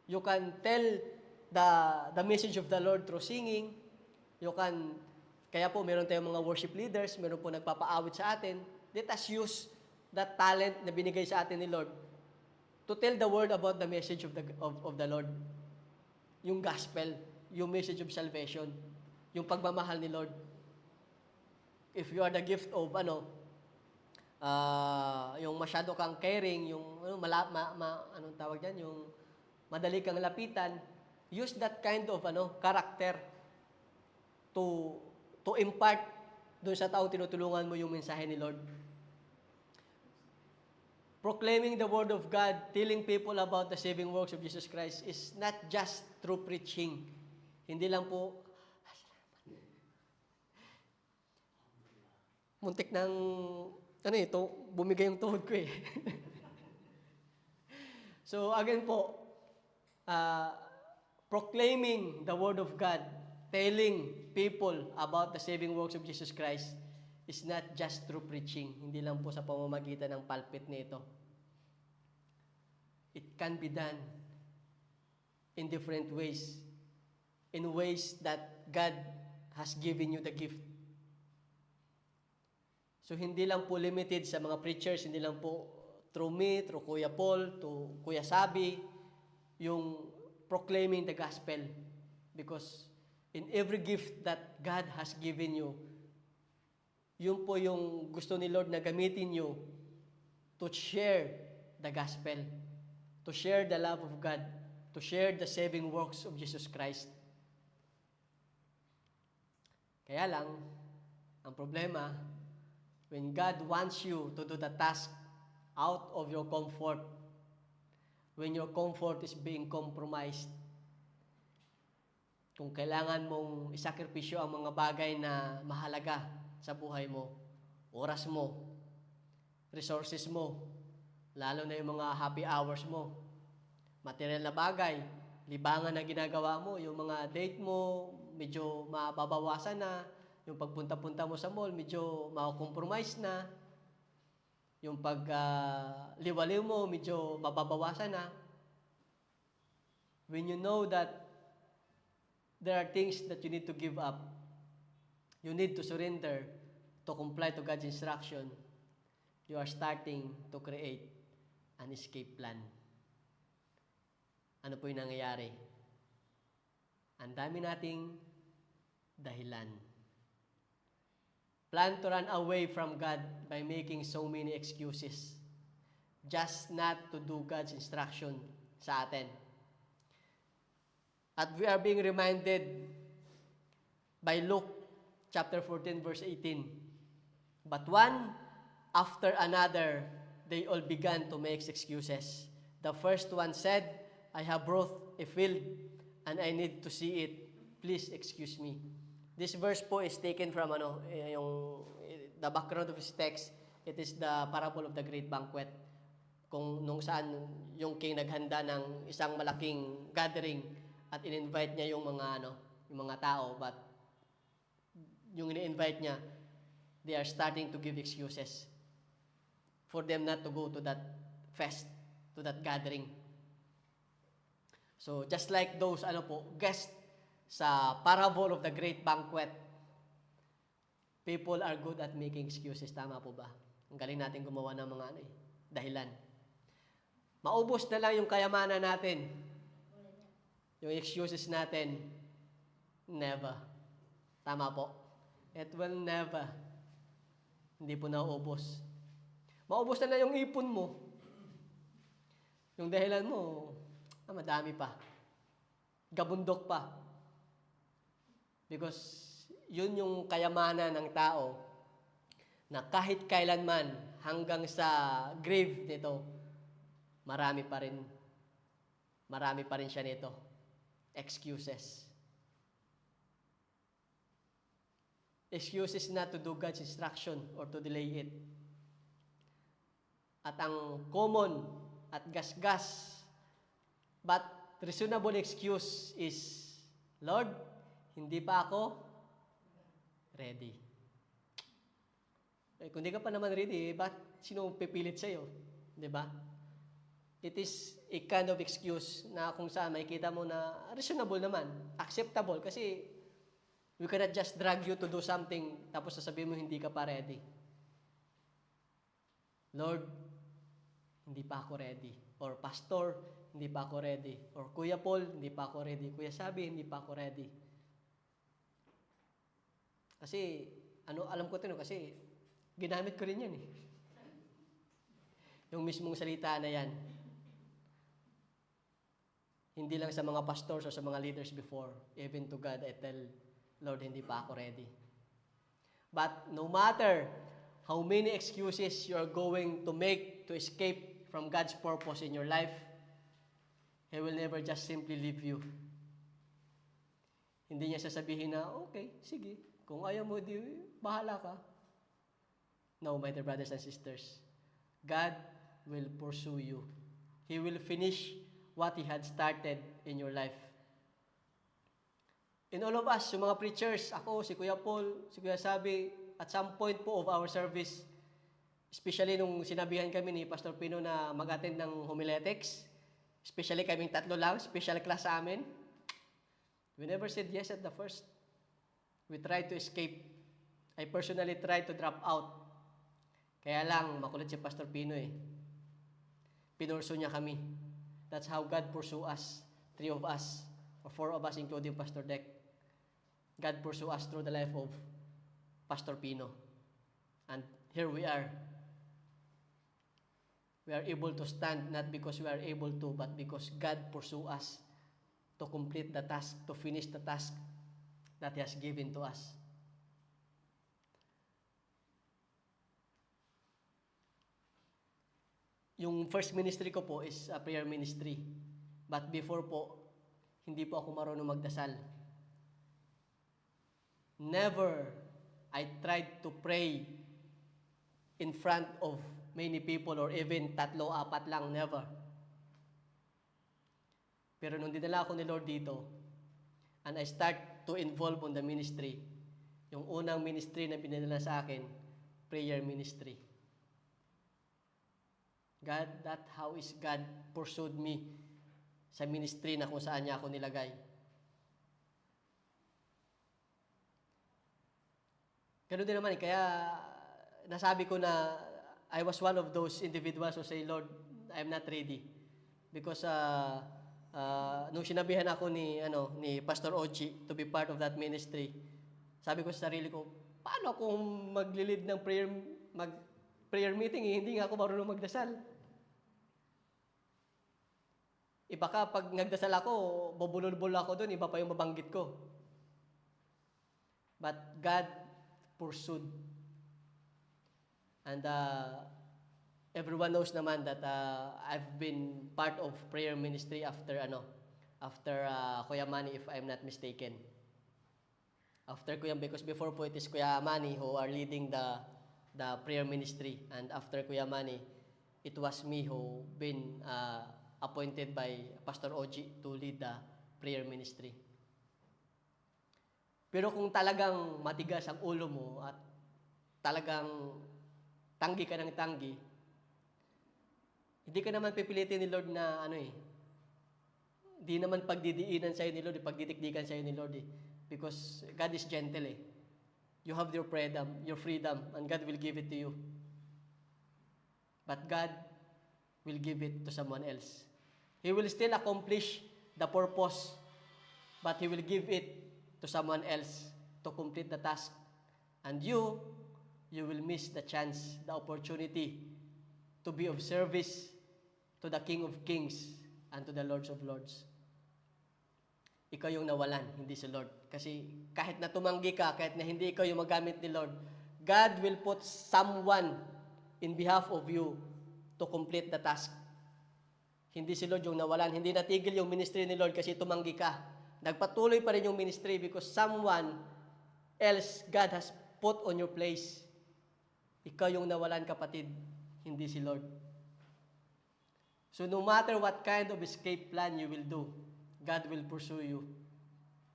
You can tell the message of the Lord through singing. Kaya po meron tayong mga worship leaders, meron po nagpapaawit sa atin. Let us use that talent na binigay sa atin ni Lord to tell the world about the message of the Lord. Yung gospel, yung message of salvation, yung pagmamahal ni Lord. If you are the gift of yung masyado kang caring, yung anong tawag diyan, yung madali kang lapitan, use that kind of character to impart doon sa tao tinutulungan mo yung mensahe ni Lord. proclaiming the Word of God, telling people about the saving works of Jesus Christ is not just through preaching. Hindi lang po, muntik ng, ito, bumigay yung tuhod ko eh. So again po, proclaiming the Word of God, telling people about the saving works of Jesus Christ is not just through preaching. Hindi lang po sa pamamagitan ng pulpit nito. It can be done in different ways. In ways that God has given you the gift. So hindi lang po limited sa mga preachers, hindi lang po through me, through Kuya Paul, to Kuya Sabi, yung proclaiming the gospel. Because in every gift that God has given you, yun po yung gusto ni Lord na gamitin nyo to share the gospel, to share the love of God, to share the saving works of Jesus Christ. Kaya lang, ang problema, when God wants you to do the task out of your comfort, when your comfort is being compromised, kung kailangan mong isakripisyo ang mga bagay na mahalaga sa buhay mo, oras mo, resources mo, lalo na yung mga happy hours mo, material na bagay, libangan na ginagawa mo, yung mga date mo, medyo mababawasan na, yung pagpunta-punta mo sa mall, medyo makakompromise na, yung liwaliw mo, medyo mababawasan na. When you know that there are things that you need to give up, you need to surrender to comply to God's instruction, you are starting to create an escape plan. Ano po yung nangyayari? Ang dami nating dahilan. Plan to run away from God by making so many excuses, just not to do God's instruction sa atin. At we are being reminded by Luke chapter 14, verse 18. But one after another, they all began to make excuses. The first one said, I have brought a field and I need to see it. Please excuse me. This verse po is taken from the background of this text. It is the parable of the great banquet. Kung nung saan yung king naghanda ng isang malaking gathering at in-invite niya yung mga tao, but yung ini-invite niya, they are starting to give excuses for them not to go to that fest, to that gathering. So, just like those, guests sa parable of the great banquet, people are good at making excuses. Tama po ba? Ang galing natin gumawa ng mga dahilan. Maubos na lang yung kayamanan natin. Yung excuses natin, never. Tama po. It will never. Hindi po nauubos. Maubos na yung ipon mo. Yung dahilan mo, madami pa. Gabundok pa. Because yun yung kayamanan ng tao na kahit kailanman hanggang sa grave nito, marami pa rin siya nito. Excuses. Excuses not to do God's instruction or to delay it. At ang common at gasgas but reasonable excuse is, Lord, hindi pa ako ready. Kung di ka pa naman ready, ba't sino pipilit sa'yo? Diba? It is a kind of excuse na kung saan makikita mo na reasonable naman, acceptable, kasi we cannot just drag you to do something tapos sasabihin mo hindi ka pa ready. Lord, hindi pa ako ready. Or Pastor, hindi pa ako ready. Or Kuya Paul, hindi pa ako ready. Kuya Sabi, hindi pa ako ready. Kasi, alam ko ito, kasi ginamit ko rin yan eh. Yung mismong salita na yan. Hindi lang sa mga pastors o sa mga leaders before. Even to God, I tell, Lord, hindi pa ako ready. But no matter how many excuses you are going to make to escape from God's purpose in your life, He will never just simply leave you. Hindi niya sasabihin na, okay, sige, kung ayaw mo, di, bahala ka. No, my dear brothers and sisters, God will pursue you. He will finish what He had started in your life. In all of us, yung mga preachers, ako, si Kuya Paul, si Kuya Sabi, at some point po of our service, especially nung sinabihan kami ni Pastor Pino na mag-attend ng homiletics, especially kaming tatlo lang, special class sa amin, we never said yes at the first. We tried to escape. I personally tried to drop out. Kaya lang, makulit si Pastor Pino eh. Pinurso niya kami. That's how God pursue us. 3 of us, or 4 of us, including Pastor Dek. God pursue us through the life of Pastor Pino. And here we are. We are able to stand not because we are able to, but because God pursue us to complete the task, to finish the task that He has given to us. Yung first ministry ko po is a prayer ministry. But before po, hindi po ako marunong magdasal. Never I tried to pray in front of many people or even 3, 4 lang, never. Pero nung dinala ako ni Lord dito, and I start to involve on the ministry, yung unang ministry na pinadala sa akin, prayer ministry. God, that how is God pursued me sa ministry na kung saan niya ako nilagay. Ganun din naman, kaya nasabi ko na I was one of those individuals who say, Lord, I'm not ready. Because nung sinabihan ako ni Pastor Ochi to be part of that ministry, sabi ko sa sarili ko, paano kung maglilid ng prayer meeting, hindi nga ako marunong magdasal. Iba ka, pag nagdasal ako, bubulol-bul ako doon, iba pa yung mabanggit ko. But God pursued. And everyone knows naman that I've been part of prayer ministry after Kuya Manny, if I'm not mistaken. After Kuya, because before po it is Kuya Manny who are leading the prayer ministry, and after Kuya Manny, it was me who been appointed by Pastor Oji to lead the prayer ministry. Pero kung talagang matigas ang ulo mo at talagang tanggi ka ng tanggi, hindi ka naman pipilitin ni Lord na hindi naman pagdidiinan sa'yo ni Lord, pagdidikdikan sa'yo ni Lord Because God is gentle You have your freedom, and God will give it to you. But God will give it to someone else. He will still accomplish the purpose, but He will give it to someone else to complete the task. And you will miss the chance, the opportunity to be of service to the King of Kings and to the Lords of Lords. Ikaw yung nawalan, hindi si Lord. Kasi kahit na tumanggi ka, kahit na hindi ikaw yung magamit ni Lord, God will put someone in behalf of you to complete the task. Hindi si Lord yung nawalan, hindi natigil yung ministry ni Lord kasi tumanggi ka. Nagpatuloy pa rin yung ministry because someone else God has put on your place. Ikaw yung nawalan, kapatid, hindi si Lord. So no matter what kind of escape plan you will do, God will pursue you.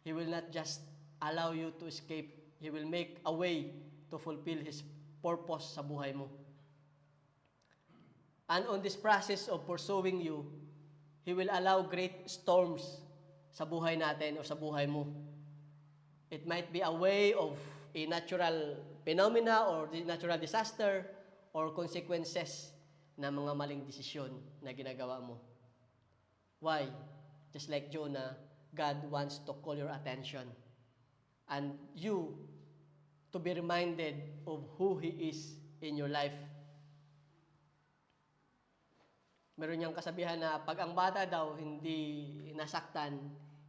He will not just allow you to escape. He will make a way to fulfill His purpose sa buhay mo. And on this process of pursuing you, He will allow great storms sa buhay natin o sa buhay mo. It might be a way of a natural phenomena or natural disaster or consequences na mga maling desisyon na ginagawa mo. Why? Just like Jonah, God wants to call your attention and you to be reminded of who He is in your life. Meron niyang kasabihan na pag ang bata daw hindi nasaktan,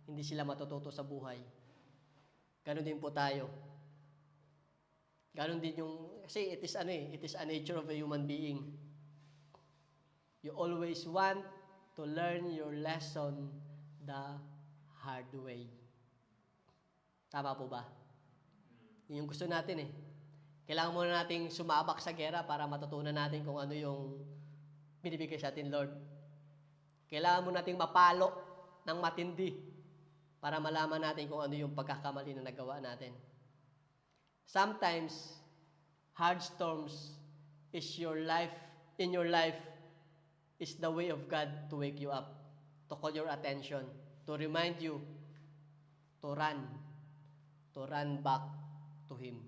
hindi sila matututo sa buhay. Ganon din po tayo. Ganon din yung, kasi it is a nature of a human being. You always want to learn your lesson the hard way. Tama po ba? Yun yung gusto natin eh. Kailangan muna nating sumabak sa gera para matutunan natin kung ano yung binibigay sa atin, Lord. Kailangan muna nating mapalo ng matindi para malaman natin kung ano yung pagkakamali na nagawa natin. Sometimes, hard storms is your life, in your life, is the way of God to wake you up, to call your attention, to remind you to run back to Him.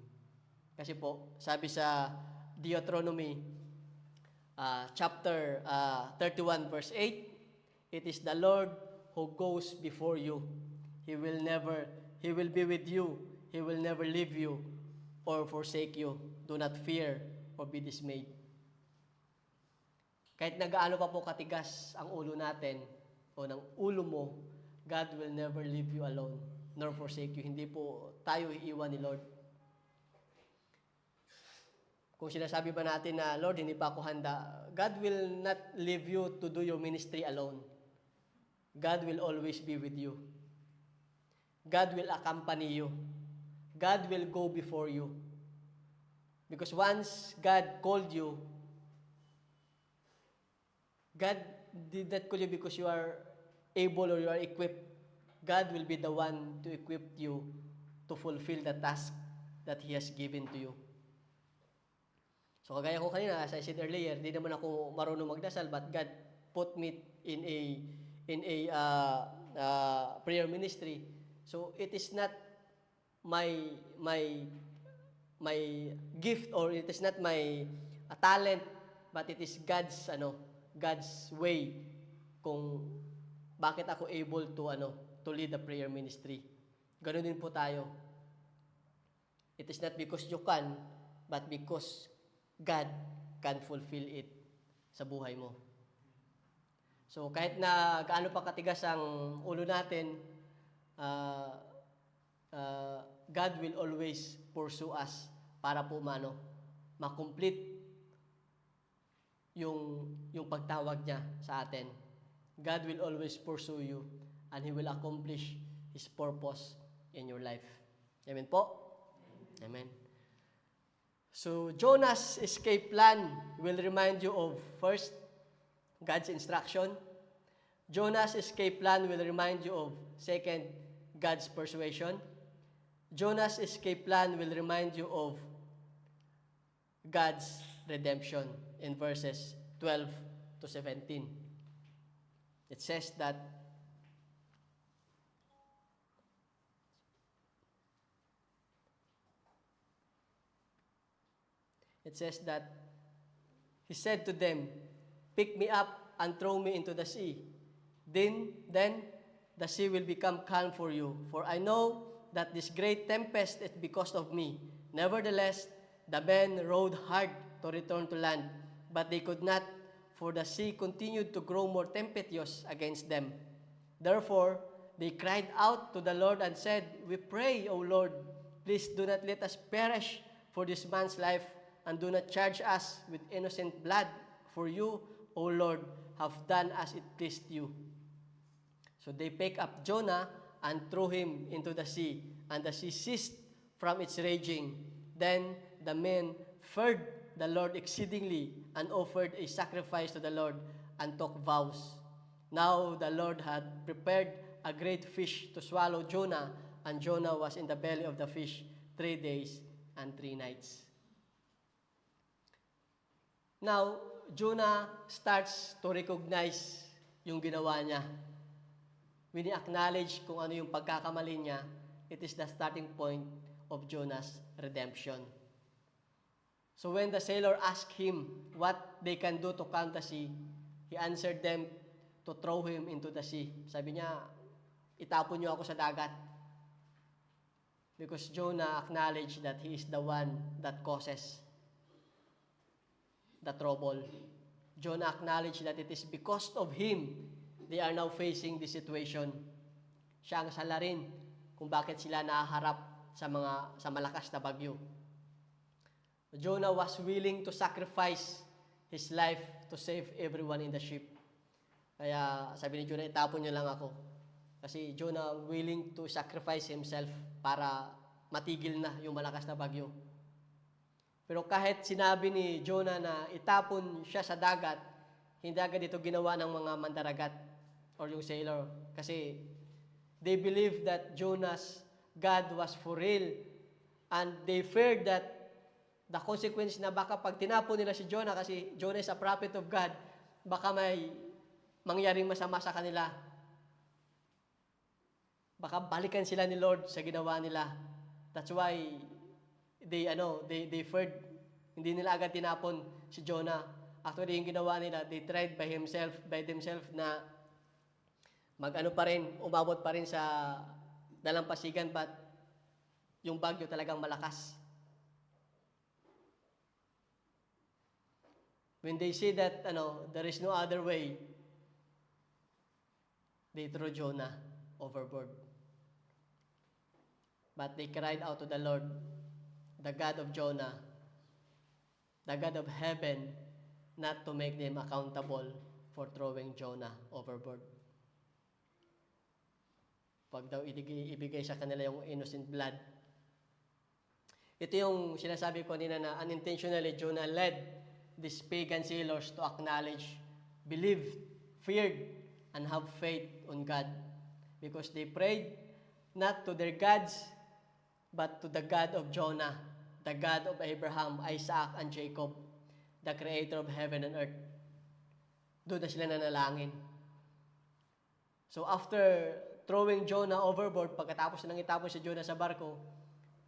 Kasi po, sabi sa Deuteronomy chapter 31 verse 8, it is the Lord who goes before you. He will be with you. He will never leave you or forsake you. Do not fear or be dismayed. Kahit nagaano pa po katigas ang ulo natin o ng ulo mo, God will never leave you alone nor forsake you. Hindi po tayo iiwan ni Lord. Kung sinasabi ba natin na, Lord, hindi pa ako handa, God will not leave you to do your ministry alone. God will always be with you. God will accompany you. God will go before you. Because once God called you, God did not call you because you are able or you are equipped. God will be the one to equip you to fulfill the task that He has given to you. So kagaya ko kanina, as I said earlier, di naman ako marunong magdasal, but God put me in a prayer ministry. So it is not my gift, or it is not my talent, but it is God's way kung bakit ako able to lead the prayer ministry. Ganoon din po tayo. It is not because you can, but because God can fulfill it sa buhay mo. So kahit na gaano pa katigas ang ulo natin, God will always pursue us para po ma-complete yung pagtawag niya sa atin. God will always pursue you and He will accomplish His purpose in your life. Amen po? Amen. So, Jonah's escape plan will remind you of, first, God's instruction. Jonah's escape plan will remind you of, second, God's persuasion. Jonah's escape plan will remind you of God's redemption in verses 12 to 17. It says that He said to them, "Pick me up and throw me into the sea. Then the sea will become calm for you. For I know that this great tempest is because of me." Nevertheless, the men rowed hard to return to land, but they could not, for the sea continued to grow more tempestuous against them. Therefore, they cried out to the Lord and said, "We pray, O Lord, please do not let us perish for this man's life, and do not charge us with innocent blood, for you, O Lord, have done as it pleased you." So they picked up Jonah and threw him into the sea, and the sea ceased from its raging. Then the men feared the Lord exceedingly and offered a sacrifice to the Lord and took vows. Now the Lord had prepared a great fish to swallow Jonah, and Jonah was in the belly of the fish 3 days and 3 nights. Now, Jonah starts to recognize yung ginawa niya. When he acknowledge kung ano yung pagkakamali niya, it is the starting point of Jonah's redemption. So when the sailor asked him what they can do to calm the sea, he answered them to throw him into the sea. Sabi niya, itapon niyo ako sa dagat. Because Jonah acknowledged that he is the one that causes the trouble. Jonah acknowledged that it is because of him they are now facing this situation. Siya ang salarin kung bakit sila nahaharap sa malakas na bagyo. Jonah was willing to sacrifice his life to save everyone in the ship. Kaya sabi ni Jonah, itapon niyo lang ako. Kasi Jonah willing to sacrifice himself para matigil na yung malakas na bagyo. Pero kahit sinabi ni Jonah na itapon siya sa dagat, hindi agad ito ginawa ng mga mandaragat or yung sailor. Kasi they believed that Jonah's God was for real. And they feared that the consequence na baka pag tinapon nila si Jonah, kasi Jonah is a prophet of God, baka may mangyaring masama sa kanila. Baka balikan sila ni Lord sa ginawa nila. That's why they feared. Hindi nila agad tinapon si Jonah. Actually, yung ginawa nila, they tried by themselves na umabot pa rin sa dalampasigan, but yung bagyo talagang malakas. When they see that there is no other way, they threw Jonah overboard. But they cried out to the Lord, the God of Jonah, the God of heaven, not to make them accountable for throwing Jonah overboard. Pag daw ibigay sa kanila yung innocent blood. Ito yung sinasabi ko kanina na unintentionally Jonah led these pagan sailors to acknowledge, believe, feared, and have faith on God. Because they prayed not to their gods, but to the God of Jonah, the God of Abraham, Isaac, and Jacob, the creator of heaven and earth. Doon na sila nanalangin. So after throwing Jonah overboard, pagkatapos nang itapon si Jonah sa barko,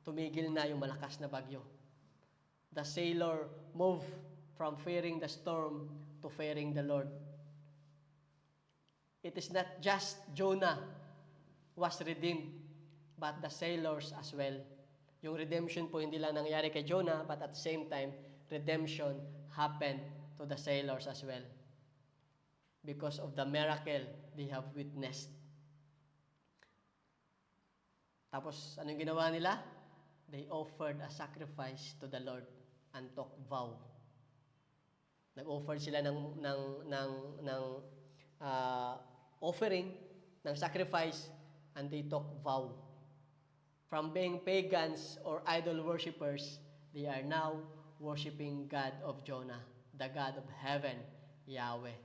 tumigil na yung malakas na bagyo. The sailor moved from fearing the storm to fearing the Lord. It is not just Jonah was redeemed, but the sailors as well. Yung redemption po hindi lang nangyari kay Jonah, but at the same time, redemption happened to the sailors as well. Because of the miracle they have witnessed. Tapos, anong ginawa nila? They offered a sacrifice to the Lord and took vow. Nag-offer sila ng offering, ng sacrifice, and they took vow. From being pagans or idol worshippers, they are now worshiping God of Jonah, the God of heaven, Yahweh.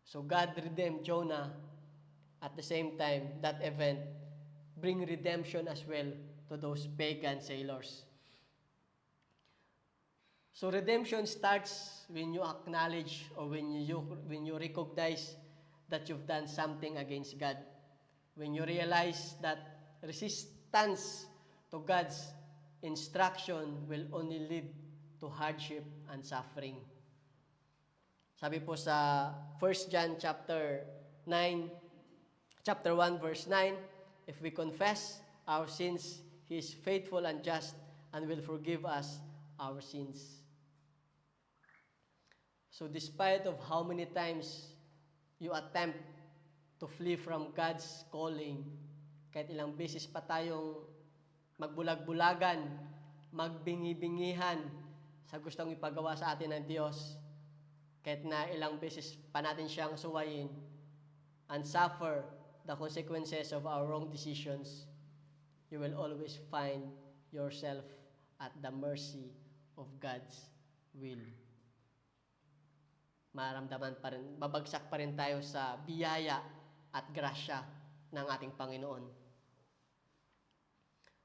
So God redeemed Jonah. At the same time, that event bring redemption as well to those pagan sailors. So redemption starts when you acknowledge or when you recognize that you've done something against God. When you realize that resistance to God's instruction will only lead to hardship and suffering. Sabi po sa 1 John chapter 1 verse 9, if we confess our sins, He is faithful and just and will forgive us our sins. So despite of how many times you attempt to flee from God's calling, kahit ilang beses pa tayong magbulag-bulagan, magbingi-bingihan sa gustong ipagawa sa atin ng Diyos, kahit na ilang beses pa natin siyang suwayin and suffer the consequences of our wrong decisions, you will always find yourself at the mercy of God's will. Maramdaman pa rin, babagsak pa rin tayo sa biyaya at grasya ng ating Panginoon.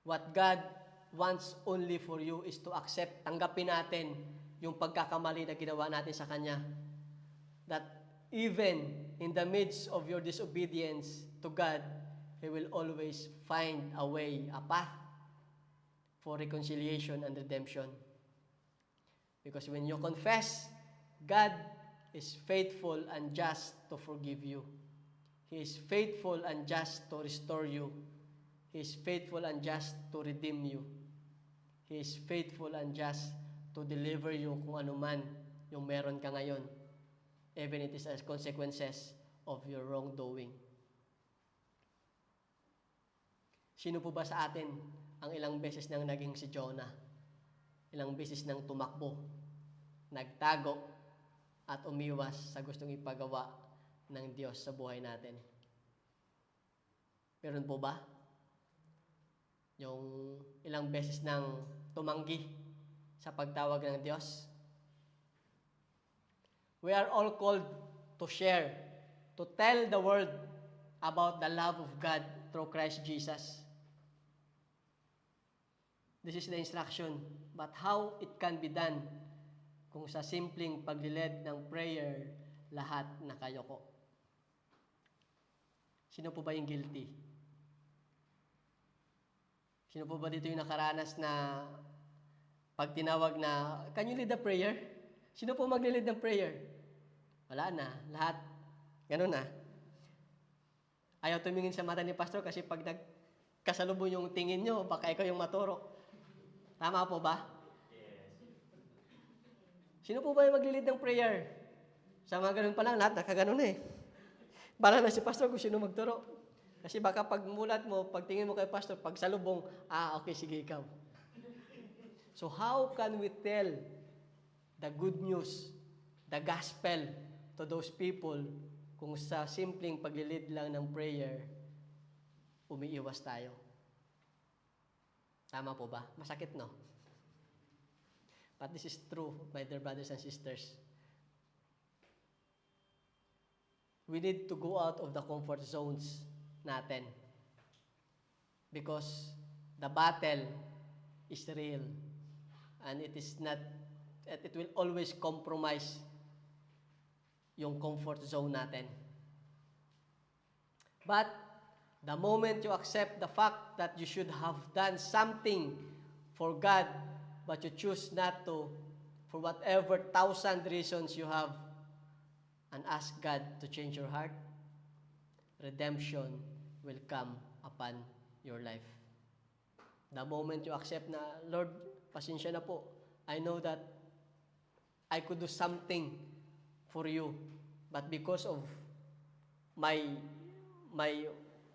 What God wants only for you is to accept, tanggapin natin yung pagkakamali na ginawa natin sa Kanya. That even in the midst of your disobedience to God, He will always find a way, a path for reconciliation and redemption. Because when you confess, God is faithful and just to forgive you. He is faithful and just to restore you. He is faithful and just to redeem you. He is faithful and just to deliver you kung ano man yung meron ka ngayon, even it is as consequences of your wrongdoing. Sino po ba sa atin ang ilang beses nang naging si Jonah? ilang beses nang tumakbo, nagtago, at umiwas sa gustong ipagawa ng Diyos sa buhay natin. Meron po ba? Yung ilang beses nang tumanggi sa pagtawag ng Diyos? We are all called to share, to tell the world about the love of God through Christ Jesus. This is the instruction. But how it can be done kung sa simpleng paglilid ng prayer lahat nakayoko? Sino po ba yung guilty? Sino po ba dito yung nakaranas na pag tinawag na, can you lead the prayer? Sino po maglilid ng prayer? Wala na. Lahat. Ganun na. Ayaw tumingin sa mata ni pastor kasi pag nagkasalubong yung tingin nyo, baka ikaw yung maturo. Tama po ba? Sino po ba yung maglilid ng prayer? Sa mga ganun pa lang, lahat nakaganon eh. Bala na si pastor kung sino magturo. Kasi baka pag mulat mo, pag tingin mo kay pastor, pag salubong, okay, sige ikaw. So how can we tell the good news, the gospel to those people kung sa simpleng paglilid lang ng prayer, umiiwas tayo? Tama po ba? Masakit, no? But this is true, my dear brothers and sisters. We need to go out of the comfort zones natin. Because the battle is real. And it will always compromise yung comfort zone natin. But the moment you accept the fact that you should have done something for God, but you choose not to, for whatever 1,000 reasons you have, and ask God to change your heart, redemption will come upon your life. The moment you accept na, Lord, pasensya na po, I know that I could do something for you, but because of my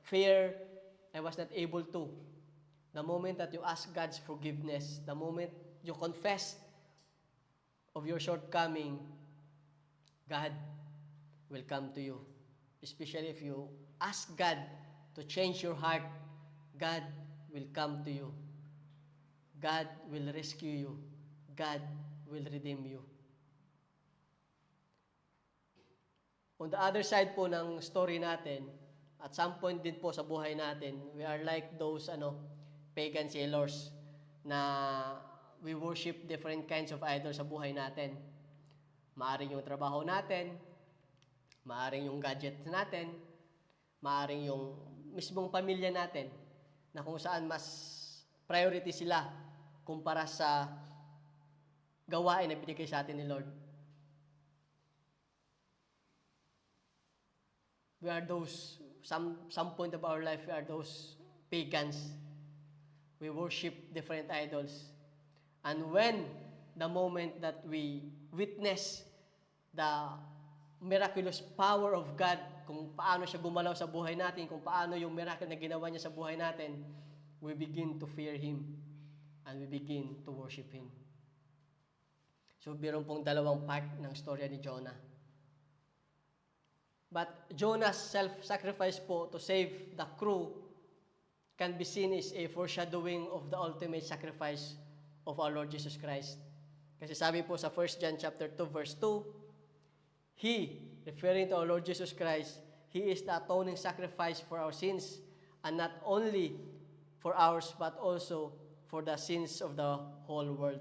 fear, I was not able to. The moment that you ask God's forgiveness, the moment you confess of your shortcoming, God will come to you. Especially if you ask God to change your heart, God will come to you. God will rescue you. God will redeem you. On the other side po ng story natin, at some point din po sa buhay natin, we are like those pagan sailors na we worship different kinds of idols sa buhay natin. Maaring yung trabaho natin, maaring yung gadget natin, maaring yung mismong pamilya natin, na kung saan mas priority sila kumpara sa gawain na binigay sa atin ni Lord. We are those, some point of our life, we are those pagans. We worship different idols. And when the moment that we witness the miraculous power of God, kung paano siya gumalaw sa buhay natin, kung paano yung miracle na ginawa niya sa buhay natin, we begin to fear Him and we begin to worship Him. So, meron pong dalawang part ng storya ni Jonah. But Jonah's self-sacrifice po to save the crew can be seen as a foreshadowing of the ultimate sacrifice of our Lord Jesus Christ. Kasi sabi po sa 1 John chapter 2 verse 2, He, referring to our Lord Jesus Christ, He is the atoning sacrifice for our sins, and not only for ours, but also for the sins of the whole world.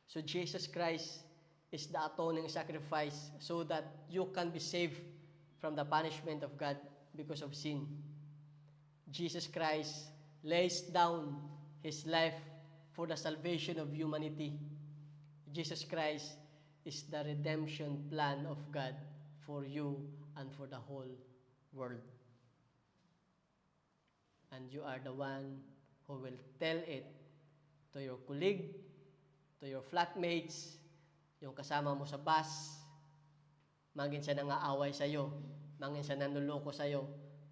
So Jesus Christ is the atoning sacrifice so that you can be saved from the punishment of God because of sin. Jesus Christ lays down His life for the salvation of humanity. Jesus Christ is the redemption plan of God for you and for the whole world. And you are the one who will tell it to your colleague, to your flatmates, yung kasama mo sa bus, mangin siya nangaaway sa'yo, mangin siya nanuloko sa'yo,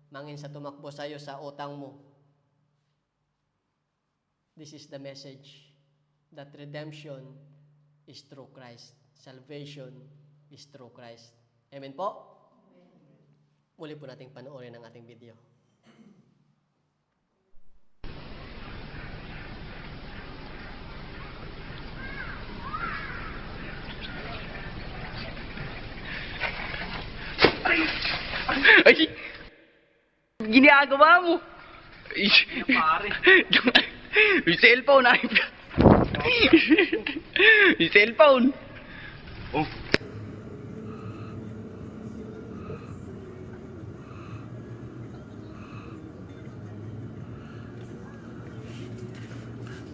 mangin siya tumakbo sa'yo sa utang mo. This is the message that redemption is through Christ. Salvation is through Christ. Amen po? Muli po nating panoorin ang ating video. Ay! Ginagawa mo! Ay! Pare! Yung cellphone, ayop ka! Yung cellphone! Oh!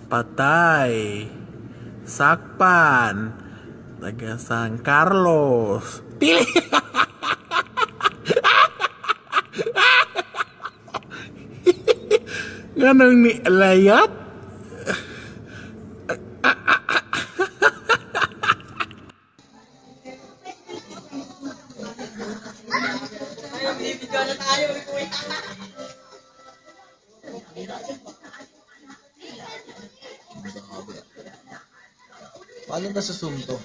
Patay. Sakpan. Taga San Carlos. Pili. Ganang ni layat. Paano nasusumto?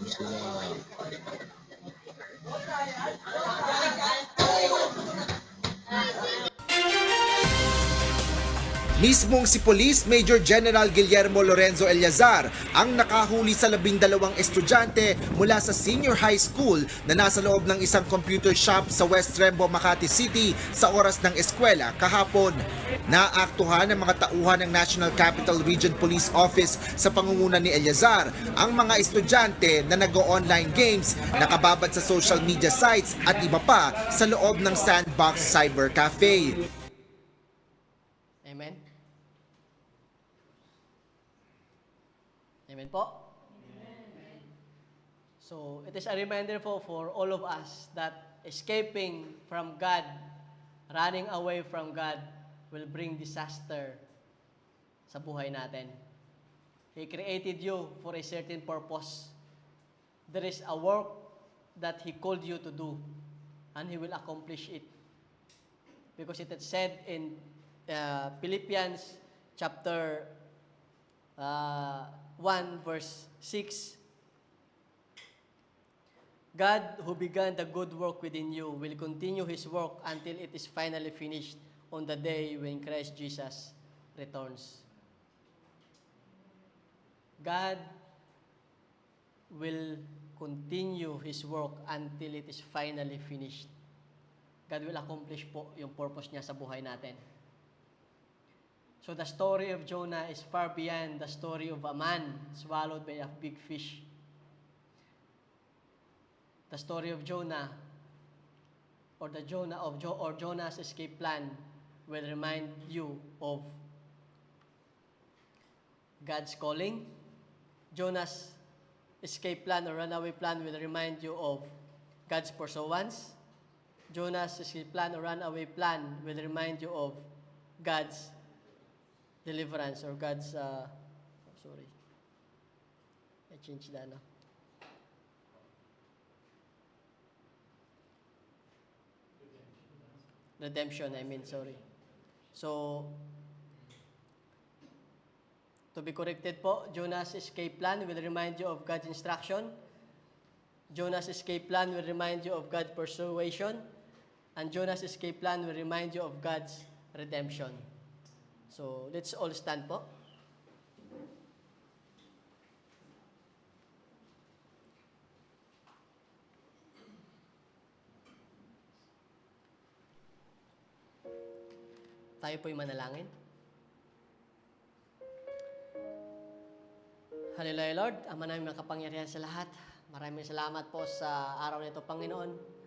Sila. Mismong si Police Major General Guillermo Lorenzo Eleazar ang nakahuli sa 12 estudyante mula sa senior high school na nasa loob ng isang computer shop sa West Rembo, Makati City sa oras ng eskwela kahapon. Naaktuhan ng mga tauhan ng National Capital Region Police Office sa pangunguna ni Eleazar ang mga estudyante na nag-online games, nakababad sa social media sites at iba pa sa loob ng Sandbox Cyber Cafe. Amen? Amen po? So, it is a reminder for all of us that escaping from God, running away from God, will bring disaster sa buhay natin. He created you for a certain purpose. There is a work that He called you to do, and He will accomplish it. Because it is said in Philippians chapter 1 verse 6, God who began the good work within you will continue His work until it is finally finished on the day when Christ Jesus returns. God will continue His work until it is finally finished. God will accomplish po yung purpose niya sa buhay natin. So the story of Jonah is far beyond the story of a man swallowed by a big fish. The story of Jonah, or the Jonah of or Jonah's escape plan, will remind you of God's calling. Jonah's escape plan or runaway plan will remind you of God's pursuance. Jonah's escape plan or runaway plan will remind you of God's deliverance or God's, sorry, I changed that now. Redemption, sorry. So, to be corrected po, Jonah's escape plan will remind you of God's instruction. Jonah's escape plan will remind you of God's persuasion. And Jonah's escape plan will remind you of God's redemption. So, let's all stand po. Tayo po'y manalangin. Hallelujah, Lord. Ama namin makapangyarihan sa lahat. Maraming salamat po sa araw nito, Panginoon.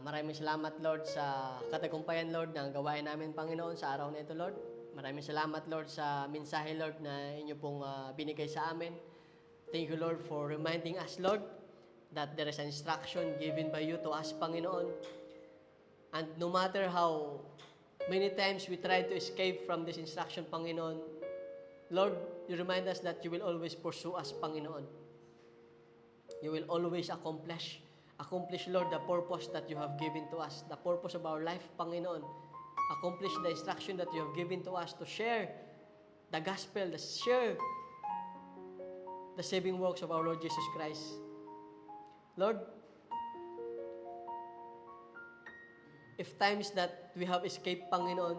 Maraming salamat, Lord, sa katagumpayan, Lord, ng gawain namin, Panginoon, sa araw nito, Lord. Maraming salamat, Lord, sa mensahe, Lord, na inyo pong binigay sa amin. Thank you, Lord, for reminding us, Lord, that there is an instruction given by you to us, Panginoon. And no matter how many times we try to escape from this instruction, Panginoon, Lord, you remind us that you will always pursue us, Panginoon. You will always accomplish, Lord, the purpose that you have given to us, the purpose of our life, Panginoon. accomplish the instruction that you have given to us to share the gospel, to share the saving works of our Lord Jesus Christ. Lord, if times that we have escaped, Panginoon,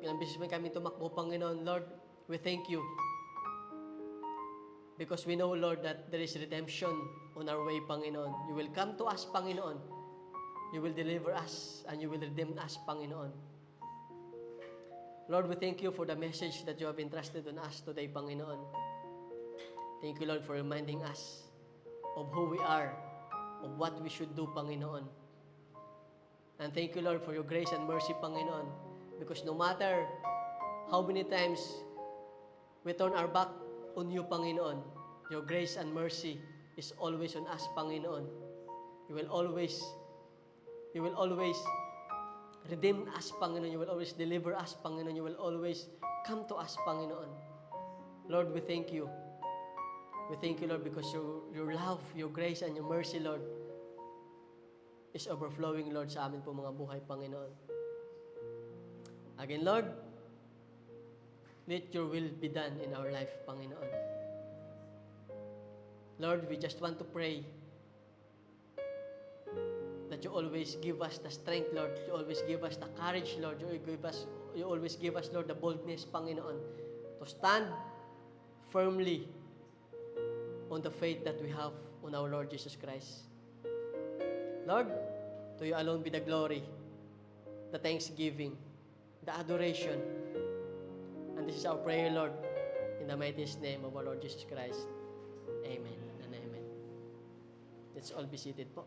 ilang beses man kami tumakbo, Panginoon, Lord, we thank you. Because we know, Lord, that there is redemption on our way, Panginoon. You will come to us, Panginoon. You will deliver us and you will redeem us, Panginoon. Lord, we thank you for the message that you have entrusted on us today, Panginoon. Thank you, Lord, for reminding us of who we are, of what we should do, Panginoon. And thank you, Lord, for your grace and mercy, Panginoon. Because no matter how many times we turn our back on you, Panginoon, your grace and mercy is always on us, Panginoon. You will always redeem us, Panginoon. You will always deliver us, Panginoon. You will always come to us, Panginoon. Lord, we thank you. We thank you, Lord, because your love, your grace, and your mercy, Lord, is overflowing, Lord, sa amin po mga buhay, Panginoon. Again, Lord, let your will be done in our life, Panginoon. Lord, we just want to pray that you always give us the strength, Lord. You always give us the courage, Lord. You always give us, Lord, the boldness, Panginoon, to stand firmly on the faith that we have on our Lord Jesus Christ. Lord, to you alone be the glory, the thanksgiving, the adoration. And this is our prayer, Lord, in the mightiest name of our Lord Jesus Christ. Amen and amen. Let's all be seated po.